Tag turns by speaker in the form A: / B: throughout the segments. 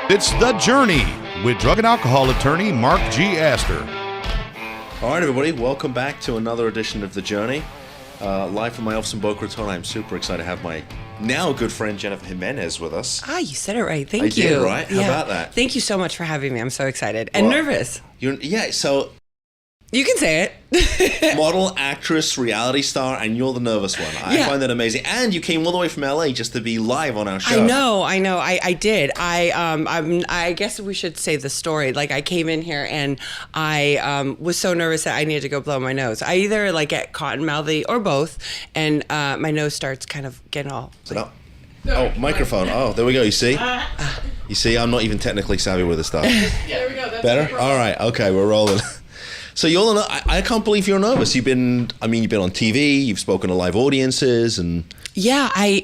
A: It's The Journey with drug and alcohol attorney Mark G. Astor.
B: All right, everybody, welcome back to another edition of The Journey. Live from my office in Boca Raton. I'm super excited to have my now good friend Jennifer Gimenez with us.
C: Ah, you said it right. Thank
B: I
C: you.
B: did, right? How about that?
C: Thank you so much for having me. I'm so excited and nervous.
B: So
C: You can say it.
B: model, actress, reality star, and you're the nervous one. I find that amazing. And you came all the way from LA just to be live on our show.
C: I know. I did. I guess we should say the story. Like, I came in here and I was so nervous that I needed to go blow my nose. I either get cotton mouthy or both, and my nose starts kind of getting all.
B: Microphone. Oh, there we go. You see? You see, I'm not even technically savvy with this stuff.
D: There we go. That's
B: Better? All right. Okay, we're rolling. So I can't believe you're nervous. You've been on TV, you've spoken to live audiences, and
C: yeah, I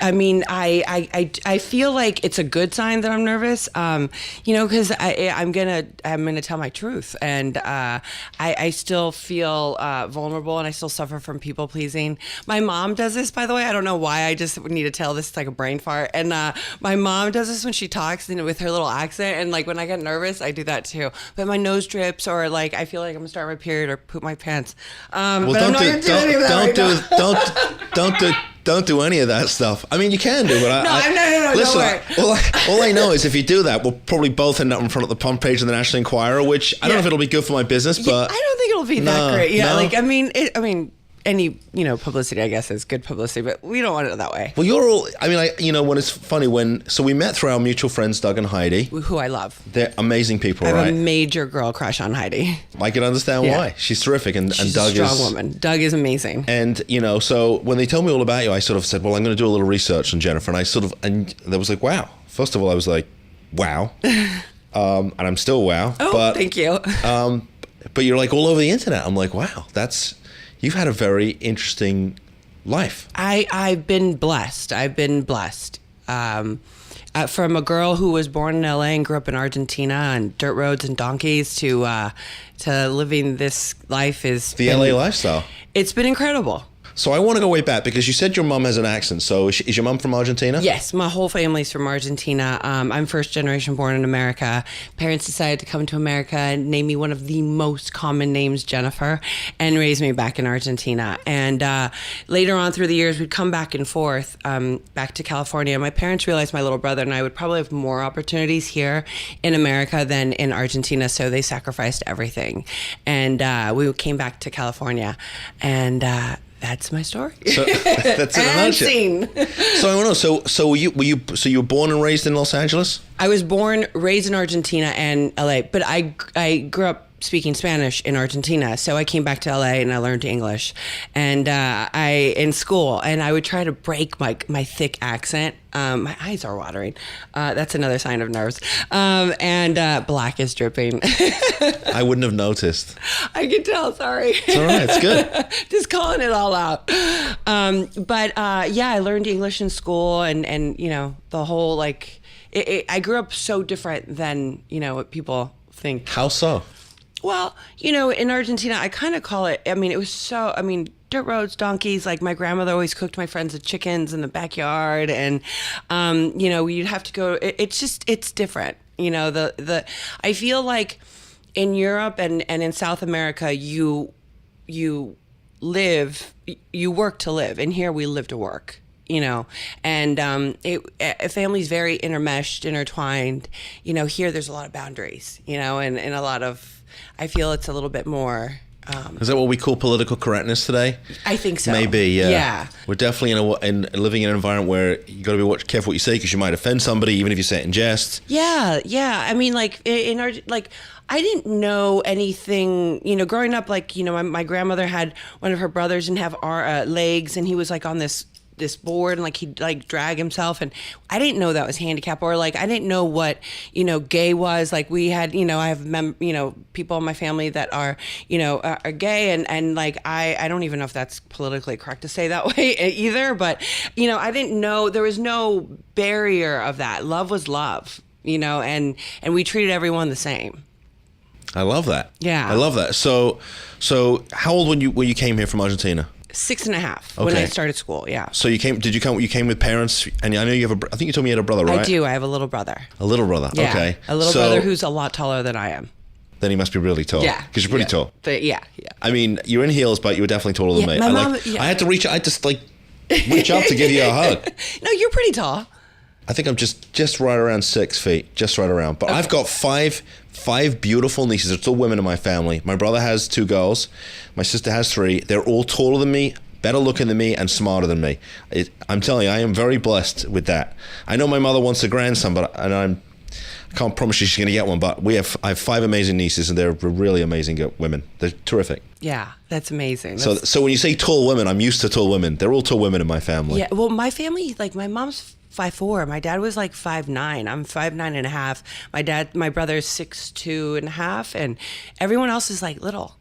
C: feel like it's a good sign that I'm nervous, because I'm gonna tell my truth, and I still feel vulnerable, and I still suffer from people pleasing. My mom does this, by the way. I don't know why. I just need to tell this. It's like a brain fart, and my mom does this when she talks with her little accent, and when I get nervous, I do that too. But my nose drips, or I feel like I'm gonna start my period or poop my pants.
B: Well, don't do any of that stuff. I mean, you can do, but
C: no.
B: Listen,
C: don't worry.
B: all I know is if you do that, we'll probably both end up in front of the front page of the National Enquirer, which I don't know if it'll be good for my business, but
C: I don't think it'll be that great. Yeah,
B: no.
C: Any publicity, I guess, is good publicity, but we don't want it that way.
B: Well, you're all. When it's funny so we met through our mutual friends Doug and Heidi,
C: who I love.
B: They're amazing people,
C: I have
B: right?
C: a major girl crush on Heidi.
B: I can understand why. She's terrific, and
C: She's
B: Doug
C: a strong woman. Doug is amazing.
B: And so when they told me all about you, I sort of said, well, I'm going to do a little research on Jennifer, and there was wow. First of all, I was like, wow, and I'm still wow.
C: Oh,
B: but,
C: thank you.
B: But you're all over the internet. I'm like, wow, you've had a very interesting life.
C: I've been blessed. From a girl who was born in LA and grew up in Argentina on dirt roads and donkeys to living this life is
B: the LA lifestyle.
C: It's been incredible.
B: So I want to go way back because you said your mom has an accent. So is your mom from Argentina?
C: Yes, my whole family's from Argentina. I'm first generation born in America. Parents decided to come to America and name me one of the most common names, Jennifer, and raise me back in Argentina. And later on through the years, we'd come back and forth back to California. My parents realized my little brother and I would probably have more opportunities here in America than in Argentina, so they sacrificed everything. And we came back to California, and that's my story.
B: So that's in a nutshell. So I want to know. So you were born and raised in Los Angeles?
C: I was born, raised in Argentina and LA, but I grew up speaking Spanish in Argentina, so I came back to LA and I learned English. And in school, and I would try to break my thick accent. My eyes are watering. That's another sign of nerves. And black is dripping.
B: I wouldn't have noticed. I
C: can tell. Sorry.
B: It's all right. It's good.
C: Just calling it all out. But I learned English in school, and the whole I grew up so different than what people think.
B: How so?
C: Well, in Argentina, I kind of call it, it was so, dirt roads, donkeys. My grandmother always cooked my friends the chickens in the backyard. And, you'd have to go, it's different. I feel like in Europe and in South America, you work to live. And here we live to work. And a family's very intertwined. Here there's a lot of boundaries, and a lot of, I feel it's a little bit more.
B: Is that what we call political correctness today?
C: I think so.
B: Maybe, yeah. Yeah. We're definitely living in an environment where you got to be careful what you say because you might offend somebody, even if you say it in jest.
C: Yeah. I didn't know anything, growing up, my grandmother had one of her brothers and have legs, and he was on this board and he'd drag himself, and I didn't know that was handicap, or I didn't know what gay was. We had I have people in my family that are are gay, and I don't even know if that's politically correct to say that way either, but I didn't know, there was no barrier of that. Love was love, and we treated everyone the same.
B: I love that.
C: Yeah,
B: I love that. So how old when you came here from Argentina?
C: 6.5 when I
B: Okay.
C: started school. Yeah.
B: So you came with parents, and I know you have I think you told me you had a brother, right?
C: I do. I have a little brother.
B: A little brother.
C: Yeah.
B: Okay.
C: A little
B: So
C: brother who's a lot taller than I am.
B: then he must be really tall.
C: Yeah.
B: Because you're pretty
C: Yeah.
B: tall.
C: But yeah.
B: I mean, you're in heels, but you were definitely taller than
C: Yeah,
B: me.
C: my mom-
B: I had to reach out. I just reach up to give you a hug.
C: No, you're pretty tall.
B: I think I'm just right around 6 feet, just right around. But I've got five beautiful nieces. It's all women in my family. My brother has 2 girls. My sister has 3. They're all taller than me, better looking than me, and smarter than me. I'm telling you, I am very blessed with that. I know my mother wants a grandson, I can't promise you she's going to get one. But I have 5 amazing nieces, and they're really amazing women. They're terrific.
C: Yeah, that's amazing.
B: So when you say tall women, I'm used to tall women. They're all tall women in my family.
C: Yeah, well, my family, like my mom's 5'4". My dad was like 5'9". I'm 5'9.5". My brother's 6'2.5", and everyone else is like little.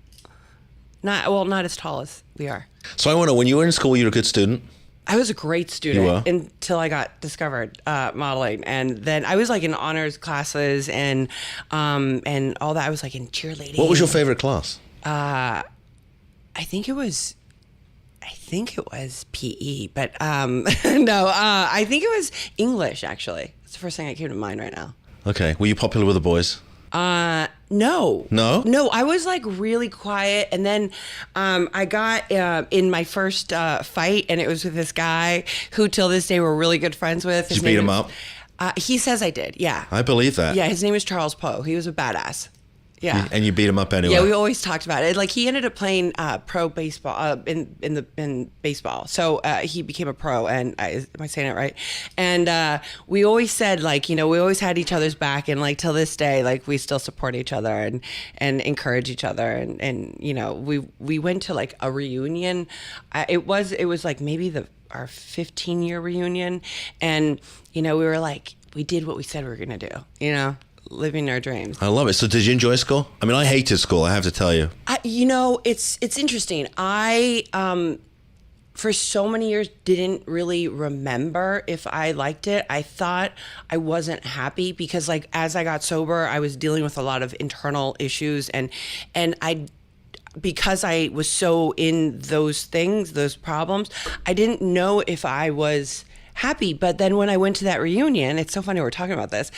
C: Not as tall as we are.
B: So I want to know, when you were in school, you were a good student?
C: I was a great student
B: You were?
C: until I got discovered modeling, and then I was like in honors classes and all that. I was like in cheerleading.
B: What was your favorite class?
C: I think it was PE, but no, I think it was English. Actually, it's the first thing that came to mind right now.
B: Okay. Were you popular with the boys?
C: No.
B: No?
C: I was like really quiet, and then I got in my first fight, and it was with this guy who till this day we're really good friends with.
B: Did you beat him up?
C: He says I did. Yeah.
B: I believe that.
C: Yeah, his name is Charles Poe. He was a badass. Yeah.
B: And you beat him up anyway.
C: Yeah, we always talked about it. Like he ended up playing pro baseball in baseball, so he became a pro. And am I saying it right? And we always said we always had each other's back, and like till this day, like we still support each other and encourage each other. And we went to like a reunion. It was like maybe our 15-year reunion, and we were like we did what we said we were gonna do. Living our dreams.
B: I love it. So did you enjoy school? I mean, I hated school, I have to tell you.
C: It's interesting. I for so many years didn't really remember if I liked it. I thought I wasn't happy because like as I got sober, I was dealing with a lot of internal issues, and because I was so in those things, those problems, I didn't know if I was happy. But then when I went to that reunion, it's so funny we're talking about this.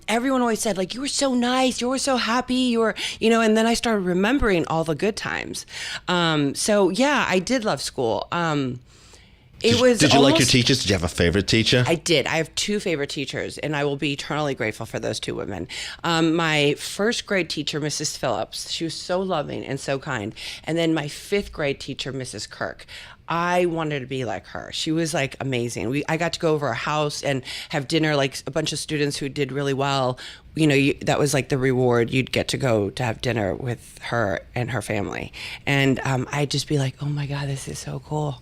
C: Everyone always said like, you were so nice, you were so happy, you were, and then I started remembering all the good times. So yeah, I did love school. Did you like your teachers? Did you have a favorite teacher? I did. I have 2 favorite teachers, and I will be eternally grateful for those 2 women. My first grade teacher, Mrs. Phillips, she was so loving and so kind. And then my 5th grade teacher, Mrs. Kirk. I wanted to be like her. She was like amazing. I got to go over her house and have dinner, like a bunch of students who did really well. That was like the reward. You'd get to go to have dinner with her and her family. And I'd just be like, oh my God, this is so cool.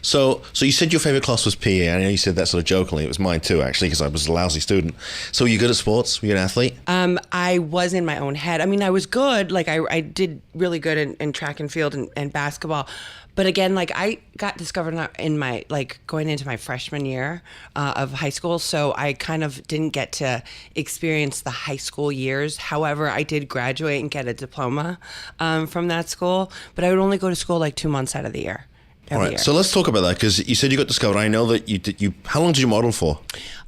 B: So you said your favorite class was PE. I know you said that sort of jokingly. It was mine too, actually, because I was a lousy student. So were you good at sports? Were you an athlete?
C: I was in my own head. I mean, I was good. Like I did really good in track and field and basketball. But again, like I got discovered in my going into my freshman year of high school, so I kind of didn't get to experience the high school years. However, I did graduate and get a diploma from that school, but I would only go to school like 2 months out of the year.
B: All right, so let's talk about that because you said you got discovered. I know that you. How long did you model for?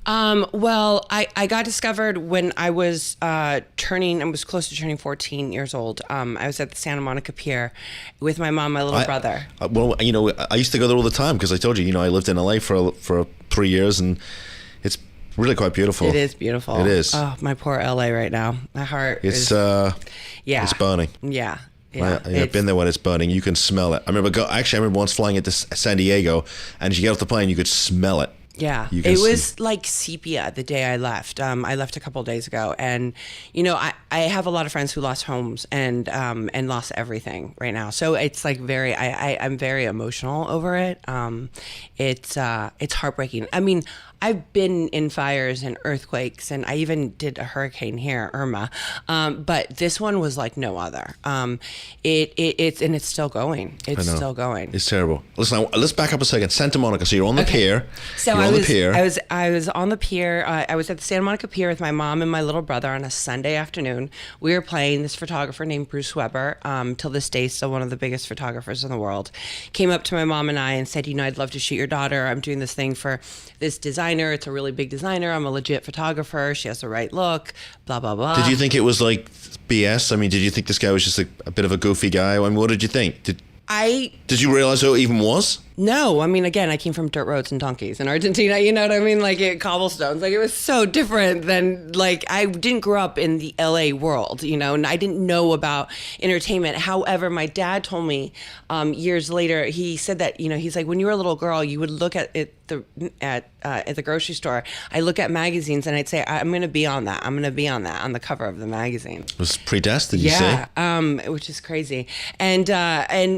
C: Well, I got discovered when I was I was close to turning 14 years old. I was at the Santa Monica Pier with my mom, my little brother.
B: Well, I used to go there all the time because I told you, I lived in LA for 3 years, and it's really quite beautiful.
C: It is beautiful.
B: It is.
C: Oh, my poor LA right now. My heart
B: is it's burning.
C: Yeah.
B: I've been there when it's burning. You can smell it. I remember once flying into San Diego, and as you get off the plane, you could smell it.
C: Yeah, it was like sepia the day I left. I left a couple of days ago, and I have a lot of friends who lost homes and lost everything right now. So it's like I'm very emotional over it. It's heartbreaking. I mean, I've been in fires and earthquakes, and I even did a hurricane here, Irma. But this one was like no other. It's still going. It's still going.
B: It's terrible. Listen, let's back up a second. Santa Monica. So you're on the pier.
C: So I
B: on the pier.
C: I was on the pier. I was at the Santa Monica Pier with my mom and my little brother on a Sunday afternoon. We were playing. This photographer named Bruce Weber, till this day still one of the biggest photographers in the world, came up to my mom and I and said, I'd love to shoot your daughter. I'm doing this thing for this designer. It's a really big designer. I'm a legit photographer. She has the right look, blah, blah, blah.
B: Did you think it was like BS? I mean, did you think this guy was just a bit of a goofy guy? I mean, what did you think? Did you realize who it even was?
C: No, I mean, again, I came from dirt roads and donkeys in Argentina, you know what I mean? Like, cobblestones. Like, it was so different than, like, I didn't grow up in the LA world, and I didn't know about entertainment. However, my dad told me years later, he said that, he's like, when you were a little girl, you would look at the grocery store. I look at magazines and I'd say, I'm going to be on that. I'm going to be on that, on the cover of the magazine.
B: It was predestined, you say?
C: Yeah, which is crazy. And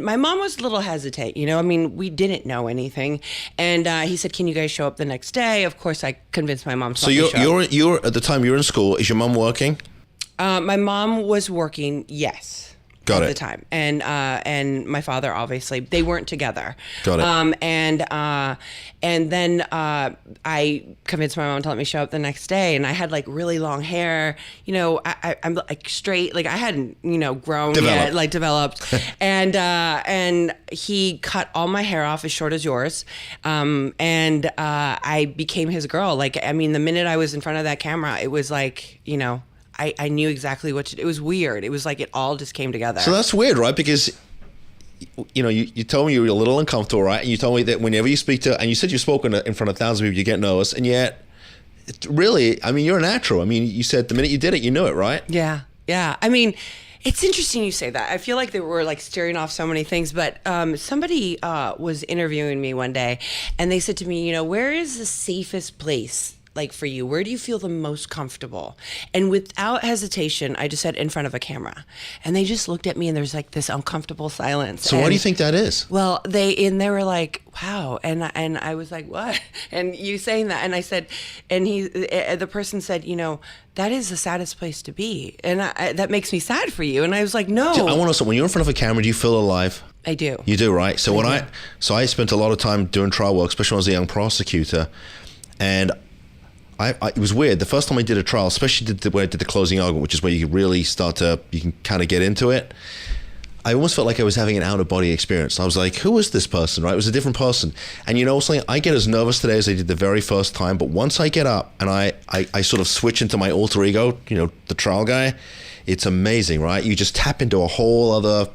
C: my mom was a little hesitate, I mean, we didn't know anything. And he said, can you guys show up the next day? Of course, I convinced my mom.
B: So you're at the time you're in school. Is your mom working?
C: My mom was working, yes.
B: Got
C: at
B: it.
C: the time, and my father, obviously they weren't together.
B: Got it.
C: And then I convinced my mom to let me show up the next day, and I had like really long hair. I'm like straight, like I hadn't grown yet, like developed. and he cut all my hair off as short as yours, and I became his girl. Like, I mean, the minute I was in front of that camera, it was like I knew exactly what to do. It was weird. It was like it all just came together.
B: So that's weird, right? Because, you told me you were a little uncomfortable, right? And you told me that whenever you speak to, and you said you've spoken in front of thousands of people, you get nervous. And yet, really, I mean, you're a natural. I mean, you said the minute you did it, you knew it, right?
C: Yeah. Yeah. I mean, it's interesting you say that. I feel like they were like steering off so many things, but somebody was interviewing me one day and they said to me, where is the safest place? Like for you, where do you feel the most comfortable? And without hesitation, I just said in front of a camera. And they just looked at me and there's like this uncomfortable silence.
B: So why do you think that is?
C: Well, they were like, wow. And I was like, what? And you saying that. And I said, and the person said, that is the saddest place to be. And that makes me sad for you. And I was like, no.
B: I want to know, when you're in front of a camera, do you feel alive?
C: I do.
B: You do, right? So I spent a lot of time doing trial work, especially when I was a young prosecutor. And it was weird. The first time I did a trial, especially when I did the closing argument, which is where you can really you can kind of get into it. I almost felt like I was having an out-of-body experience. I was like, who is this person, right? It was a different person. And something, I get as nervous today as I did the very first time, but once I get up and I sort of switch into my alter ego, the trial guy, it's amazing, right? You just tap into a whole other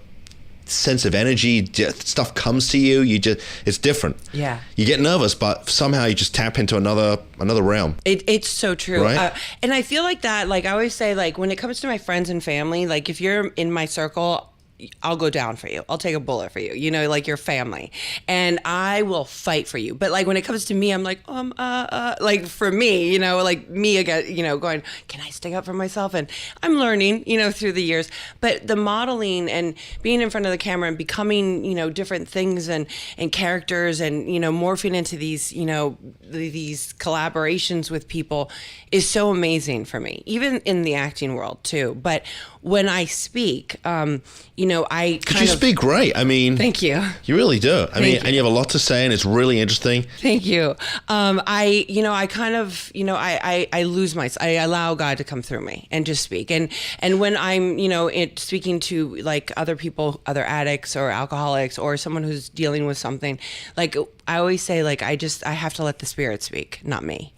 B: sense of energy. Stuff comes to you. It's different.
C: Yeah.
B: You get nervous, but somehow you just tap into another realm.
C: It's so true.
B: Right?
C: And I feel like that, like I always say, like when it comes to my friends and family, like if you're in my circle, I'll go down for you. I'll take a bullet for you, like your family. And I will fight for you. But like when it comes to me, I'm like, like for me, like me again, going, can I stick up for myself? And I'm learning, through the years. But the modeling and being in front of the camera and becoming, different things and characters and, morphing into these, these collaborations with people is so amazing for me, even in the acting world too. But when I speak, I
B: you speak great. I mean,
C: thank you.
B: You really do. I mean,
C: you.
B: and you have a lot to say, and it's really interesting.
C: Thank you. I kind of, I lose I allow God to come through me and just speak. And when I'm, speaking to like other people, other addicts or alcoholics or someone who's dealing with something, like I always say, like I have to let the Spirit speak, not me.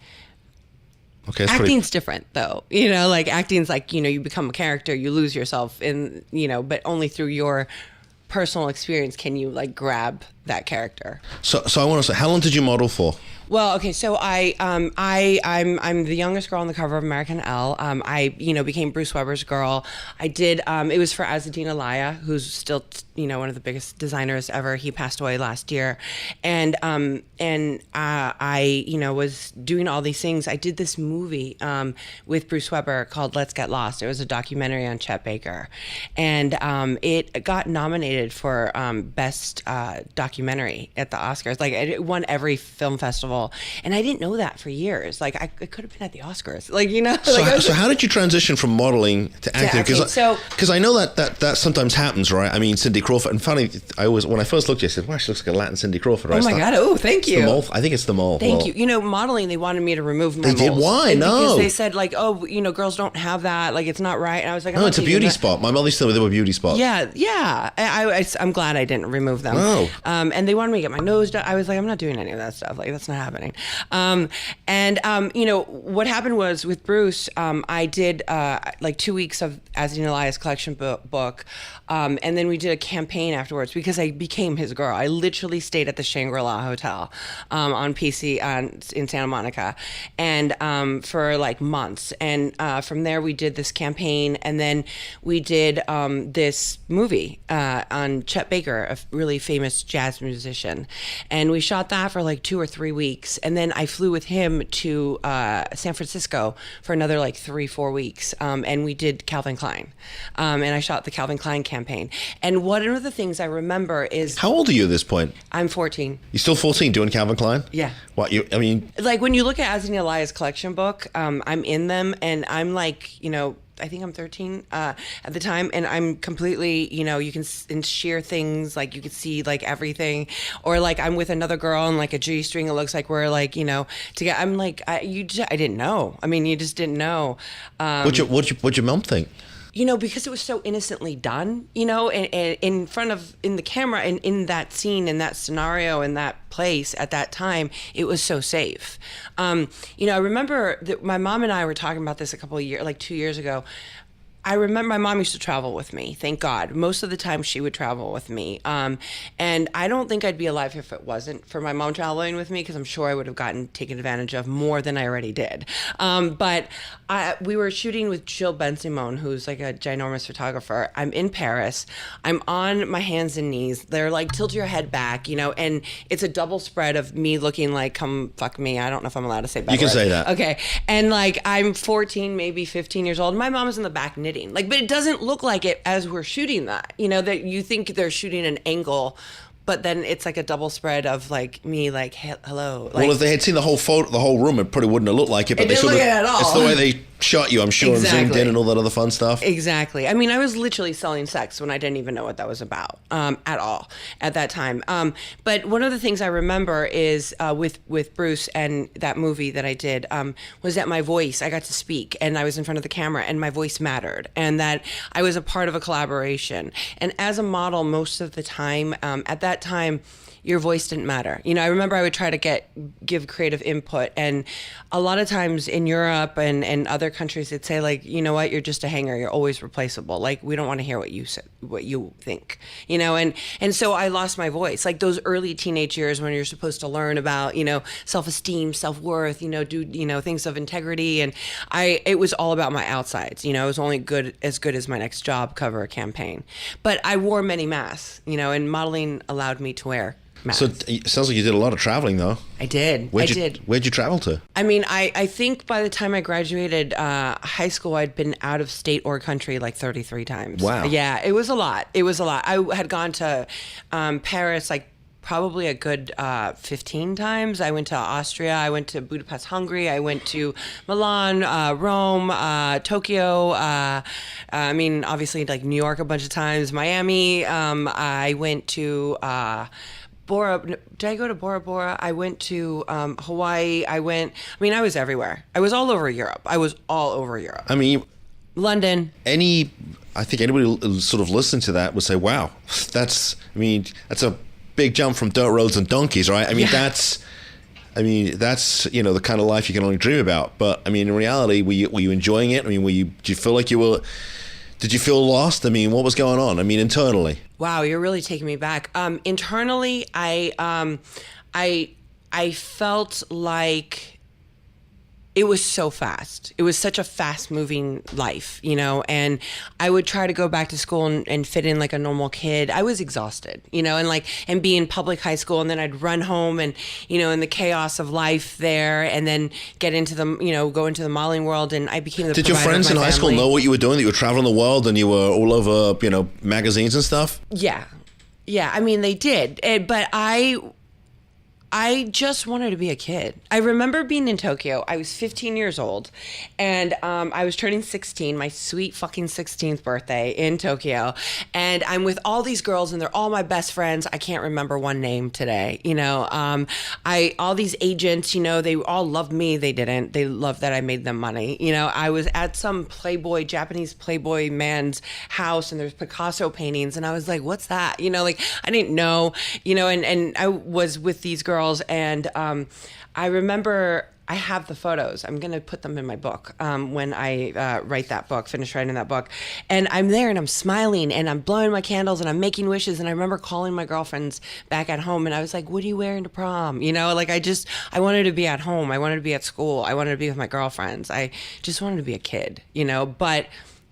B: Okay,
C: acting's different though, like acting's like, you become a character, you lose yourself in, but only through your personal experience can you like grab that character.
B: So I want to say, how long did you model for?
C: Well, okay, so I'm the youngest girl on the cover of American Elle. I became Bruce Weber's girl. I did it was for Azzedine Alaia, who's still one of the biggest designers ever. He passed away last year, and I was doing all these things. I did this movie with Bruce Weber called Let's Get Lost. It was a documentary on Chet Baker, and it got nominated for best documentary at the Oscars. Like it won every film festival people, and I didn't know that for years. Like I could have been at the Oscars, like
B: So how did you transition from modeling to acting? Because I know that sometimes happens, right? I mean, Cindy Crawford. And funny, when I first looked at you, I said, "Wow, she looks like a Latin Cindy Crawford." Right?
C: Oh my God! Oh, thank you.
B: I think it's the mole.
C: Thank you. You know, modeling, they wanted me to remove my moles.
B: They did? Why? No.
C: Because they said, like, oh, you know, girls don't have that. Like, it's not right. And I was like,
B: no, it's a beauty spot. My mother used to tell me they were beauty spots.
C: Yeah. I'm glad I didn't remove them.
B: Oh.
C: And they wanted me to get my nose done. I was like, I'm not doing any of that stuff. Like, that's not happening. You know, what happened was with Bruce, I did like 2 weeks of As Dean Elias collection book. And then we did a campaign afterwards because I became his girl. I literally stayed at the Shangri-La Hotel on PC in Santa Monica, and for like months. And from there, we did this campaign, and then we did this movie on Chet Baker, a really famous jazz musician, and we shot that for like 2 or 3 weeks. And then I flew with him to San Francisco for another like 3-4 weeks, and we did Calvin Klein, and I shot the Calvin Klein campaign. And one of the things I remember is,
B: how old are you at this point?
C: I'm 14.
B: You're still 14 doing Calvin Klein?
C: Yeah.
B: What I mean,
C: like when you look at As Dean Elias collection book, I'm in them, and I'm like, you know, I think I'm 13 at the time, and I'm completely, you know, you can share things, like you can see like everything, or like I'm with another girl and like a G string. It looks like we're like, you know, together. I'm like, I didn't know. I mean, you just didn't know.
B: What'd your mom think?
C: You know, because it was so innocently done, you know, and in the camera, and in that scene, in that scenario, in that place at that time, it was so safe. You know, I remember that my mom and I were talking about this a couple of years, like 2 years ago. I remember my mom used to travel with me, thank God. Most of the time she would travel with me. And I don't think I'd be alive if it wasn't for my mom traveling with me, because I'm sure I would have gotten taken advantage of more than I already did. But we were shooting with Jill Ben-Simon, who's like a ginormous photographer. I'm in Paris. I'm on my hands and knees. They're like, tilt your head back, you know, and it's a double spread of me looking like, come fuck me. I don't know if I'm allowed to say bad
B: You can
C: words.
B: say that.
C: Okay. And like, I'm 14, maybe 15 years old. My mom is in the back knitting. Like, but it doesn't look like it as we're shooting that, you know, that you think they're shooting an angle, but then it's like a double spread of like me, like, hello. Like,
B: well, if they had seen the whole room, it probably wouldn't have looked like it. But they
C: didn't
B: sort
C: look
B: of,
C: at it at all.
B: It's the way they shot you, I'm sure, and zoomed in and all that other fun stuff.
C: Exactly. I mean, I was literally selling sex when I didn't even know what that was about at all at that time. But one of the things I remember is with Bruce and that movie that I did was that my voice, I got to speak, and I was in front of the camera, and my voice mattered, and that I was a part of a collaboration. And as a model, most of the time, at that time, your voice didn't matter. You know, I remember I would try to give creative input, and a lot of times in Europe and other countries, they'd say like, you know what, you're just a hanger. You're always replaceable. Like, we don't want to hear what you think, you know? And so I lost my voice. Like those early teenage years when you're supposed to learn about, you know, self-esteem, self-worth, you know, things of integrity. And it was all about my outsides. You know, I was only as good as my next job cover campaign. But I wore many masks, you know, and modeling allowed me to wear masks.
B: So it sounds like you did a lot of traveling, though.
C: I did.
B: Where'd you travel to?
C: I mean, I think by the time I graduated high school, I'd been out of state or country like 33 times.
B: Wow.
C: Yeah, it was a lot. I had gone to Paris like probably a good 15 times. I went to Austria. I went to Budapest, Hungary. I went to Milan, Rome, Tokyo. I mean, obviously like New York a bunch of times, Miami. I went to did I go to Bora Bora? I went to Hawaii. I was everywhere. I was all over Europe.
B: I mean,
C: London.
B: I think anybody who sort of listening to that would say, wow, that's a big jump from dirt roads and donkeys, right? That's, you know, the kind of life you can only dream about. But I mean, in reality, were you enjoying it? I mean, did you feel like did you feel lost? I mean, what was going on? I mean, internally.
C: Wow, you're really taking me back. Internally, I felt like it was so fast. It was such a fast-moving life, you know, and I would try to go back to school and fit in like a normal kid. I was exhausted, you know, and be in public high school, and then I'd run home and, you know, in the chaos of life there, and then go into the modeling world, and I became the
B: Did your friends in high school know what you were doing, that you were traveling the world and you were all over, you know, magazines and stuff?
C: Yeah. I mean, they did, but I just wanted to be a kid. I remember being in Tokyo. I was 15 years old, and I was turning 16, my sweet fucking 16th birthday in Tokyo. And I'm with all these girls, and they're all my best friends. I can't remember one name today. All these agents, they all loved me. They didn't. They loved that I made them money. I was at some Japanese Playboy man's house, and there's Picasso paintings, and I was like, what's that? I didn't know, and I was with these girls, and I remember I have the photos. I'm going to put them in my book when I finish writing that book. And I'm there and I'm smiling and I'm blowing my candles and I'm making wishes. And I remember calling my girlfriends back at home and I was like, what are you wearing to prom? I wanted to be at home. I wanted to be at school. I wanted to be with my girlfriends. I just wanted to be a kid, but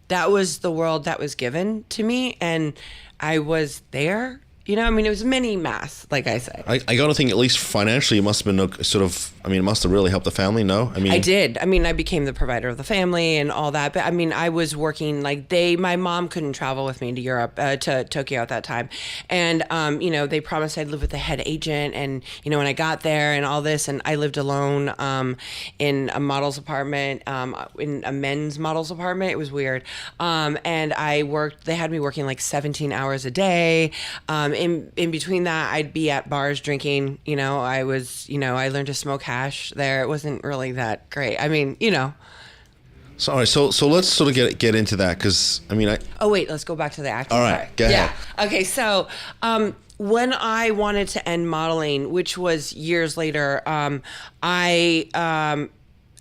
C: that was the world that was given to me. And I was there. It was mini math, like I say.
B: I got to think, at least financially, it must have been it must have really helped the family, no?
C: I did. I became the provider of the family and all that. But I was working, my mom couldn't travel with me to Europe, to Tokyo at that time. And, they promised I'd live with the head agent. And, when I got there and all this, and I lived alone in a model's apartment, in a men's model's apartment. It was weird. And they had me working 17 hours a day. In between that, I'd be at bars drinking. I learned to smoke hash there. It wasn't really that great.
B: So, all right, so let's sort of get into that, because
C: Oh wait, let's go back to the acting.
B: All right,
C: part.
B: go ahead.
C: Yeah. Okay, so when I wanted to end modeling, which was years later, I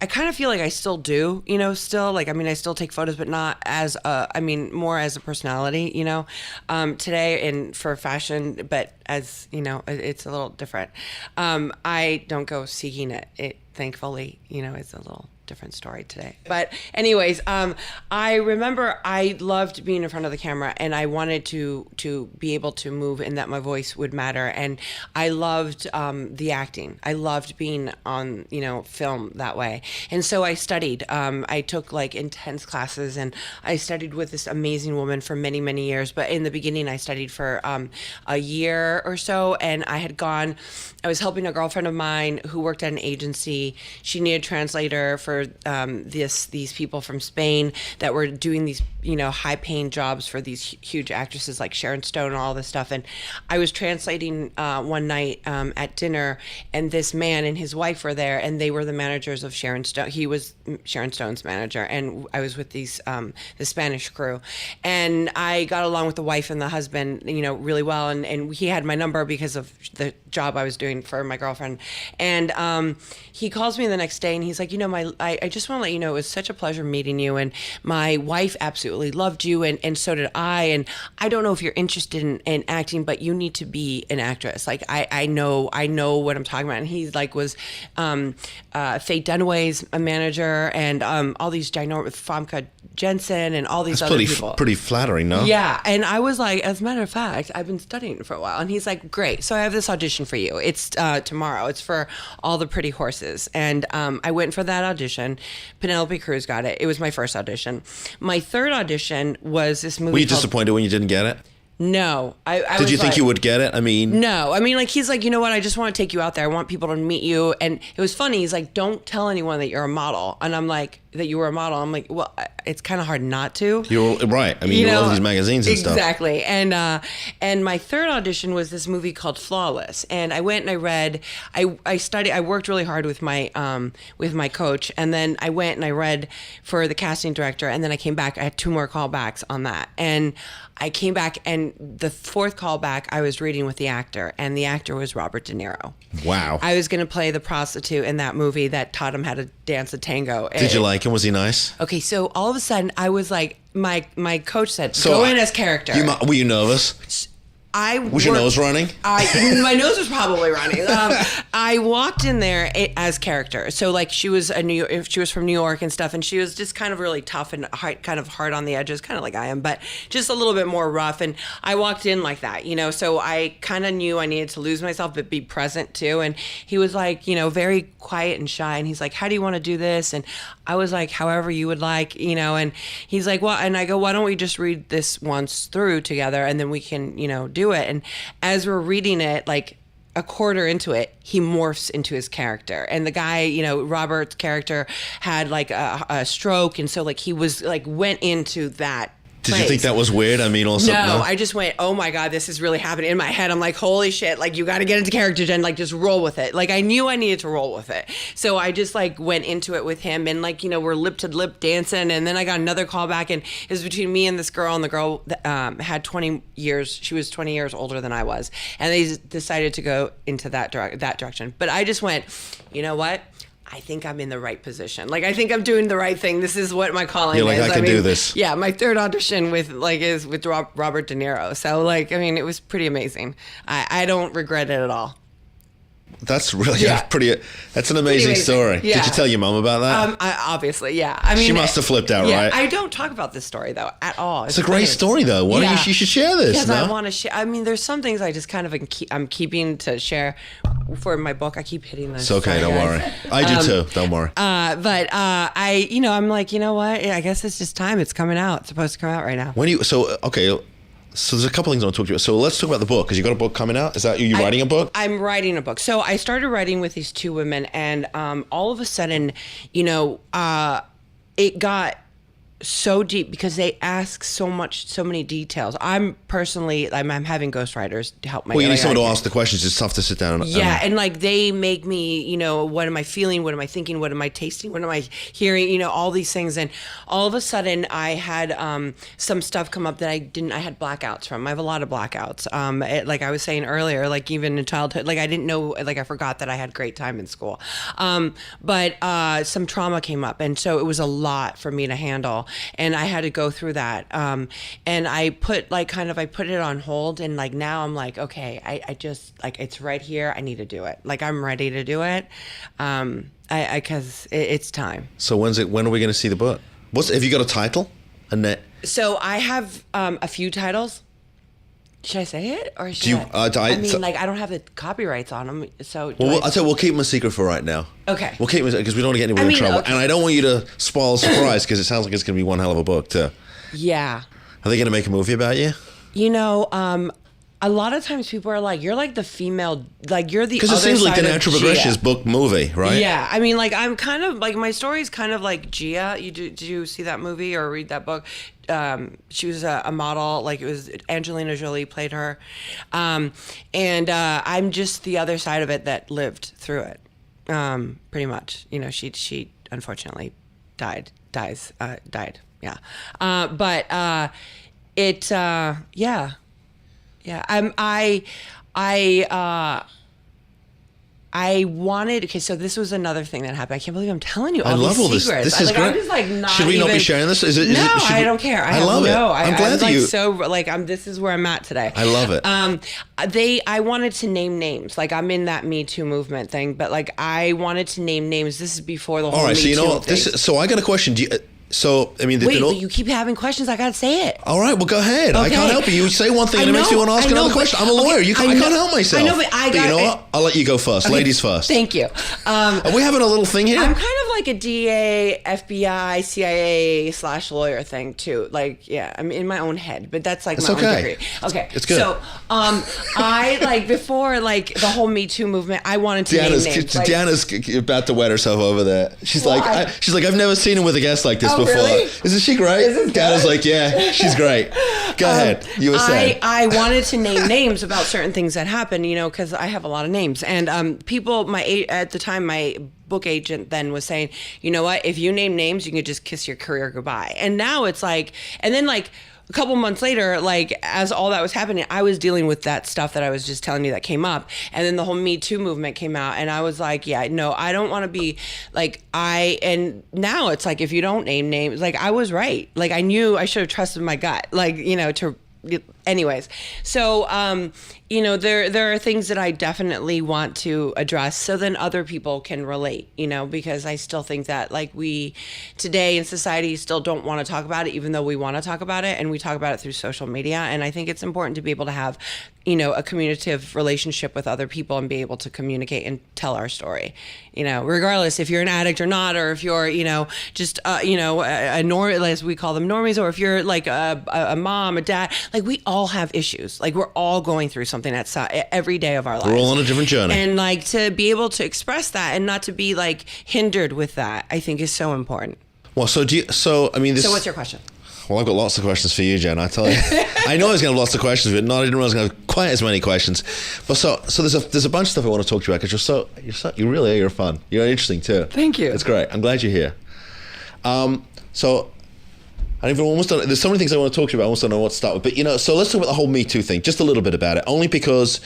C: kind of feel like I still do, still I still take photos, but not as more as a personality, today and for fashion, but as, it's a little different. I don't go seeking it, thankfully, it's a little different story today. But anyways, I remember I loved being in front of the camera and I wanted to be able to move and that my voice would matter. And I loved the acting. I loved being on, film that way. And so I studied. I took intense classes and I studied with this amazing woman for many, many years. But in the beginning, I studied for a year or so. And I was helping a girlfriend of mine who worked at an agency. She needed a translator for these people from Spain that were doing these, high paying jobs for these huge actresses like Sharon Stone and all this stuff. And I was translating one night at dinner, and this man and his wife were there, and they were the managers of Sharon Stone. He was Sharon Stone's manager, and I was with the Spanish crew. And I got along with the wife and the husband, really well. And he had my number because of the job I was doing for my girlfriend. And he calls me the next day and he's like, I just want to let you know, it was such a pleasure meeting you. And my wife absolutely loved you. And so did I. And I don't know if you're interested in acting, but you need to be an actress. I know what I'm talking about. And he was Faye Dunaway's a manager and all these ginormous Famke Jensen and all these other people.
B: Pretty flattering, no?
C: Yeah. And I was like, as a matter of fact, I've been studying for a while. And he's like, great. So I have this audition for you. It's tomorrow. It's for All the Pretty Horses. And I went for that audition. Penelope Cruz got it. It was my first audition. My third audition was this movie.
B: Were you disappointed when you didn't get it?
C: No.
B: Did you think you would get it?
C: No. He's like, you know what? I just want to take you out there. I want people to meet you. And it was funny. He's like, don't tell anyone that you're a model. And I'm like, that you were a model. I'm like, well, it's kind of hard not to.
B: You're right. You love these magazines and stuff.
C: Exactly. And my third audition was this movie called Flawless. And I went and I read. I studied. I worked really hard with my coach. And then I went and I read for the casting director. And then I came back. I had 2 more callbacks on that. And I came back, and the 4th callback, I was reading with the actor, and the actor was Robert De Niro.
B: Wow.
C: I was going to play the prostitute in that movie that taught him how to dance a tango.
B: Did you like him? Was he nice?
C: Okay, so all of a sudden, I was like, my coach said, go in as character.
B: Were you nervous? Was your nose running?
C: My nose was probably running. I walked in there as character. So she was she was from New York and stuff, and she was just kind of really tough and kind of hard on the edges, kind of like I am, but just a little bit more rough. And I walked in like that, So I kind of knew I needed to lose myself, but be present too. And he was like, very quiet and shy. And he's like, how do you want to do this? And I was like, however you would like, And he's like, well, and I go, why don't we just read this once through together, and then we can, do it. And as we're reading it, a quarter into it, he morphs into his character. And the guy, you know, Robert's character had like a stroke, and so like he was like went into that.
B: Did you think that was weird? I mean, also
C: no, I just went, oh my God, this is really happening. In my head, I'm like, holy shit, like you got to get into character, Jen, like just roll with it. Like I knew I needed to roll with it. So I just like went into it with him, and like, you know, we're lip to lip dancing. And then I got another call back, and it was between me and this girl, and the girl had 20 years. She was 20 years older than I was. And they decided to go into that direction. But I just went, you know what? I think I'm in the right position. Like, I think I'm doing the right thing. This is what my calling
B: You're like,
C: is.
B: I can do this.
C: Yeah, my third audition is with Robert De Niro. So, like, I mean, it was pretty amazing. I don't regret it at all.
B: That's really that's an amazing story.
C: Yeah.
B: Did you tell your mom about that?
C: Obviously, yeah. I mean,
B: she must have flipped out, right?
C: I don't talk about this story though at all.
B: It's a great story though. Why don't you should share this?
C: Because I want to share. I mean, there's some things I just kind of I'm keeping to share for my book. I keep hitting this.
B: It's okay, don't worry. I do too. Don't worry.
C: But I'm like, you know what? I guess it's just time. It's coming out. It's supposed to come out right now.
B: So there's a couple things I want to talk to you about. So let's talk about the book, because you got a book coming out. Is that you writing a book?
C: I'm writing a book. So I started writing with these two women, and all of a sudden, you know, it got so deep because they ask so many details. I'm having ghostwriters to help my.
B: Well, you need
C: like,
B: someone to ask the questions. It's tough to sit down.
C: And like they make me, you know, what am I feeling? What am I thinking? What am I tasting? What am I hearing? You know, all these things. And all of a sudden, I had some stuff come up that I had blackouts from. I have a lot of blackouts. Like I was saying earlier, like even in childhood, like I didn't know, like I forgot that I had great time in school. But some trauma came up, and so it was a lot for me to handle. And I had to go through that. And I put it on hold, and like now I'm like, okay, I just like it's right here. I need to do it. Like I'm ready to do it. Cause it's time.
B: So when are we going to see the book? Have you got a title?
C: So I have a few titles. Should I say it or should I don't have the copyrights on them. So
B: I'll tell you, we'll keep them a secret for right now.
C: Okay.
B: We'll keep them because we don't want to get anyone in trouble.
C: Okay.
B: And I don't want you to spoil the surprise because it sounds like it's going to be one hell of a book too.
C: Yeah.
B: Are they going to make a movie about you?
C: You know, a lot of times people are like, you're like the female, like you're the other side of Gia.
B: Because it seems like the Natural Progression's book movie, right?
C: Yeah. I mean, like I'm kind of like, my story is kind of like Gia. Did you see that movie or read that book? She was a model, like it was Angelina Jolie played her. And I'm just the other side of it that lived through it. Pretty much, you know, she unfortunately died. Yeah. I wanted. Okay, so this was another thing that happened. I can't believe I'm telling you all these secrets.
B: This is great.
C: I'm just like not.
B: Should we not be sharing this?
C: I don't care.
B: I love it. I'm glad that you.
C: So like this is where I'm at today.
B: I love it.
C: I wanted to name names. Like I'm in that Me Too movement thing, but like I wanted to name names. This is before the whole.
B: All right,
C: Me
B: so you know
C: Too thing.
B: So I got a question.
C: Wait, you keep having questions. I gotta say it.
B: All right, well, go ahead.
C: Okay.
B: I can't help you. You say one thing and it makes me want to ask another question. I'm a lawyer. I can't help myself.
C: I know, but
B: you know what? I'll let you go first. Okay. Ladies first.
C: Thank you.
B: Are we having a little thing here?
C: I'm kind of like a DA, FBI, CIA / lawyer thing too. Like, yeah, I'm in my own head, but that's like my own degree. Okay,
B: it's good.
C: So, I like before like the whole Me Too movement. I wanted to name names.
B: Deanna's about to wet herself over there. She's like, I've never seen him with a guest like this before.
C: Really?
B: Isn't she great? Deanna's like, yeah, she's great. Go ahead. You were saying.
C: I wanted to name names about certain things that happen, you know, because I have a lot of names. And people, at the time, my book agent then was saying, you know what, if you name names, you can just kiss your career goodbye. And now it's like, and then like, a couple months later, like as all that was happening, I was dealing with that stuff that I was just telling you that came up. And then the whole Me Too movement came out and I was like, yeah, no, I don't want to be like and now it's like, if you don't name names, like I was right. Like I knew I should have trusted my gut, like, you know, anyways. So, you know, there are things that I definitely want to address so then other people can relate, you know, because I still think that like we today in society still don't want to talk about it, even though we want to talk about it and we talk about it through social media. And I think it's important to be able to have, you know, a communicative relationship with other people and be able to communicate and tell our story, you know, regardless if you're an addict or not, or if you're, you know, just, you know, as we call them normies, or if you're like a mom, a dad, like we all all have issues. Like we're all going through something every day of our lives.
B: We're all on a different journey.
C: And like to be able to express that and not to be like hindered with that, I think is so important.
B: Well, so
C: So what's your question?
B: Well, I've got lots of questions for you, Jen. I tell you, I know I was going to have lots of questions, but I didn't realize I was going to have quite as many questions. But so there's a bunch of stuff I want to talk to you about because you really are. You're fun. You're interesting too.
C: Thank you.
B: It's great. I'm glad you're here. So I've almost done. There's so many things I want to talk to you about. I almost don't know what to start with. But so let's talk about the whole Me Too thing. Just a little bit about it, only because.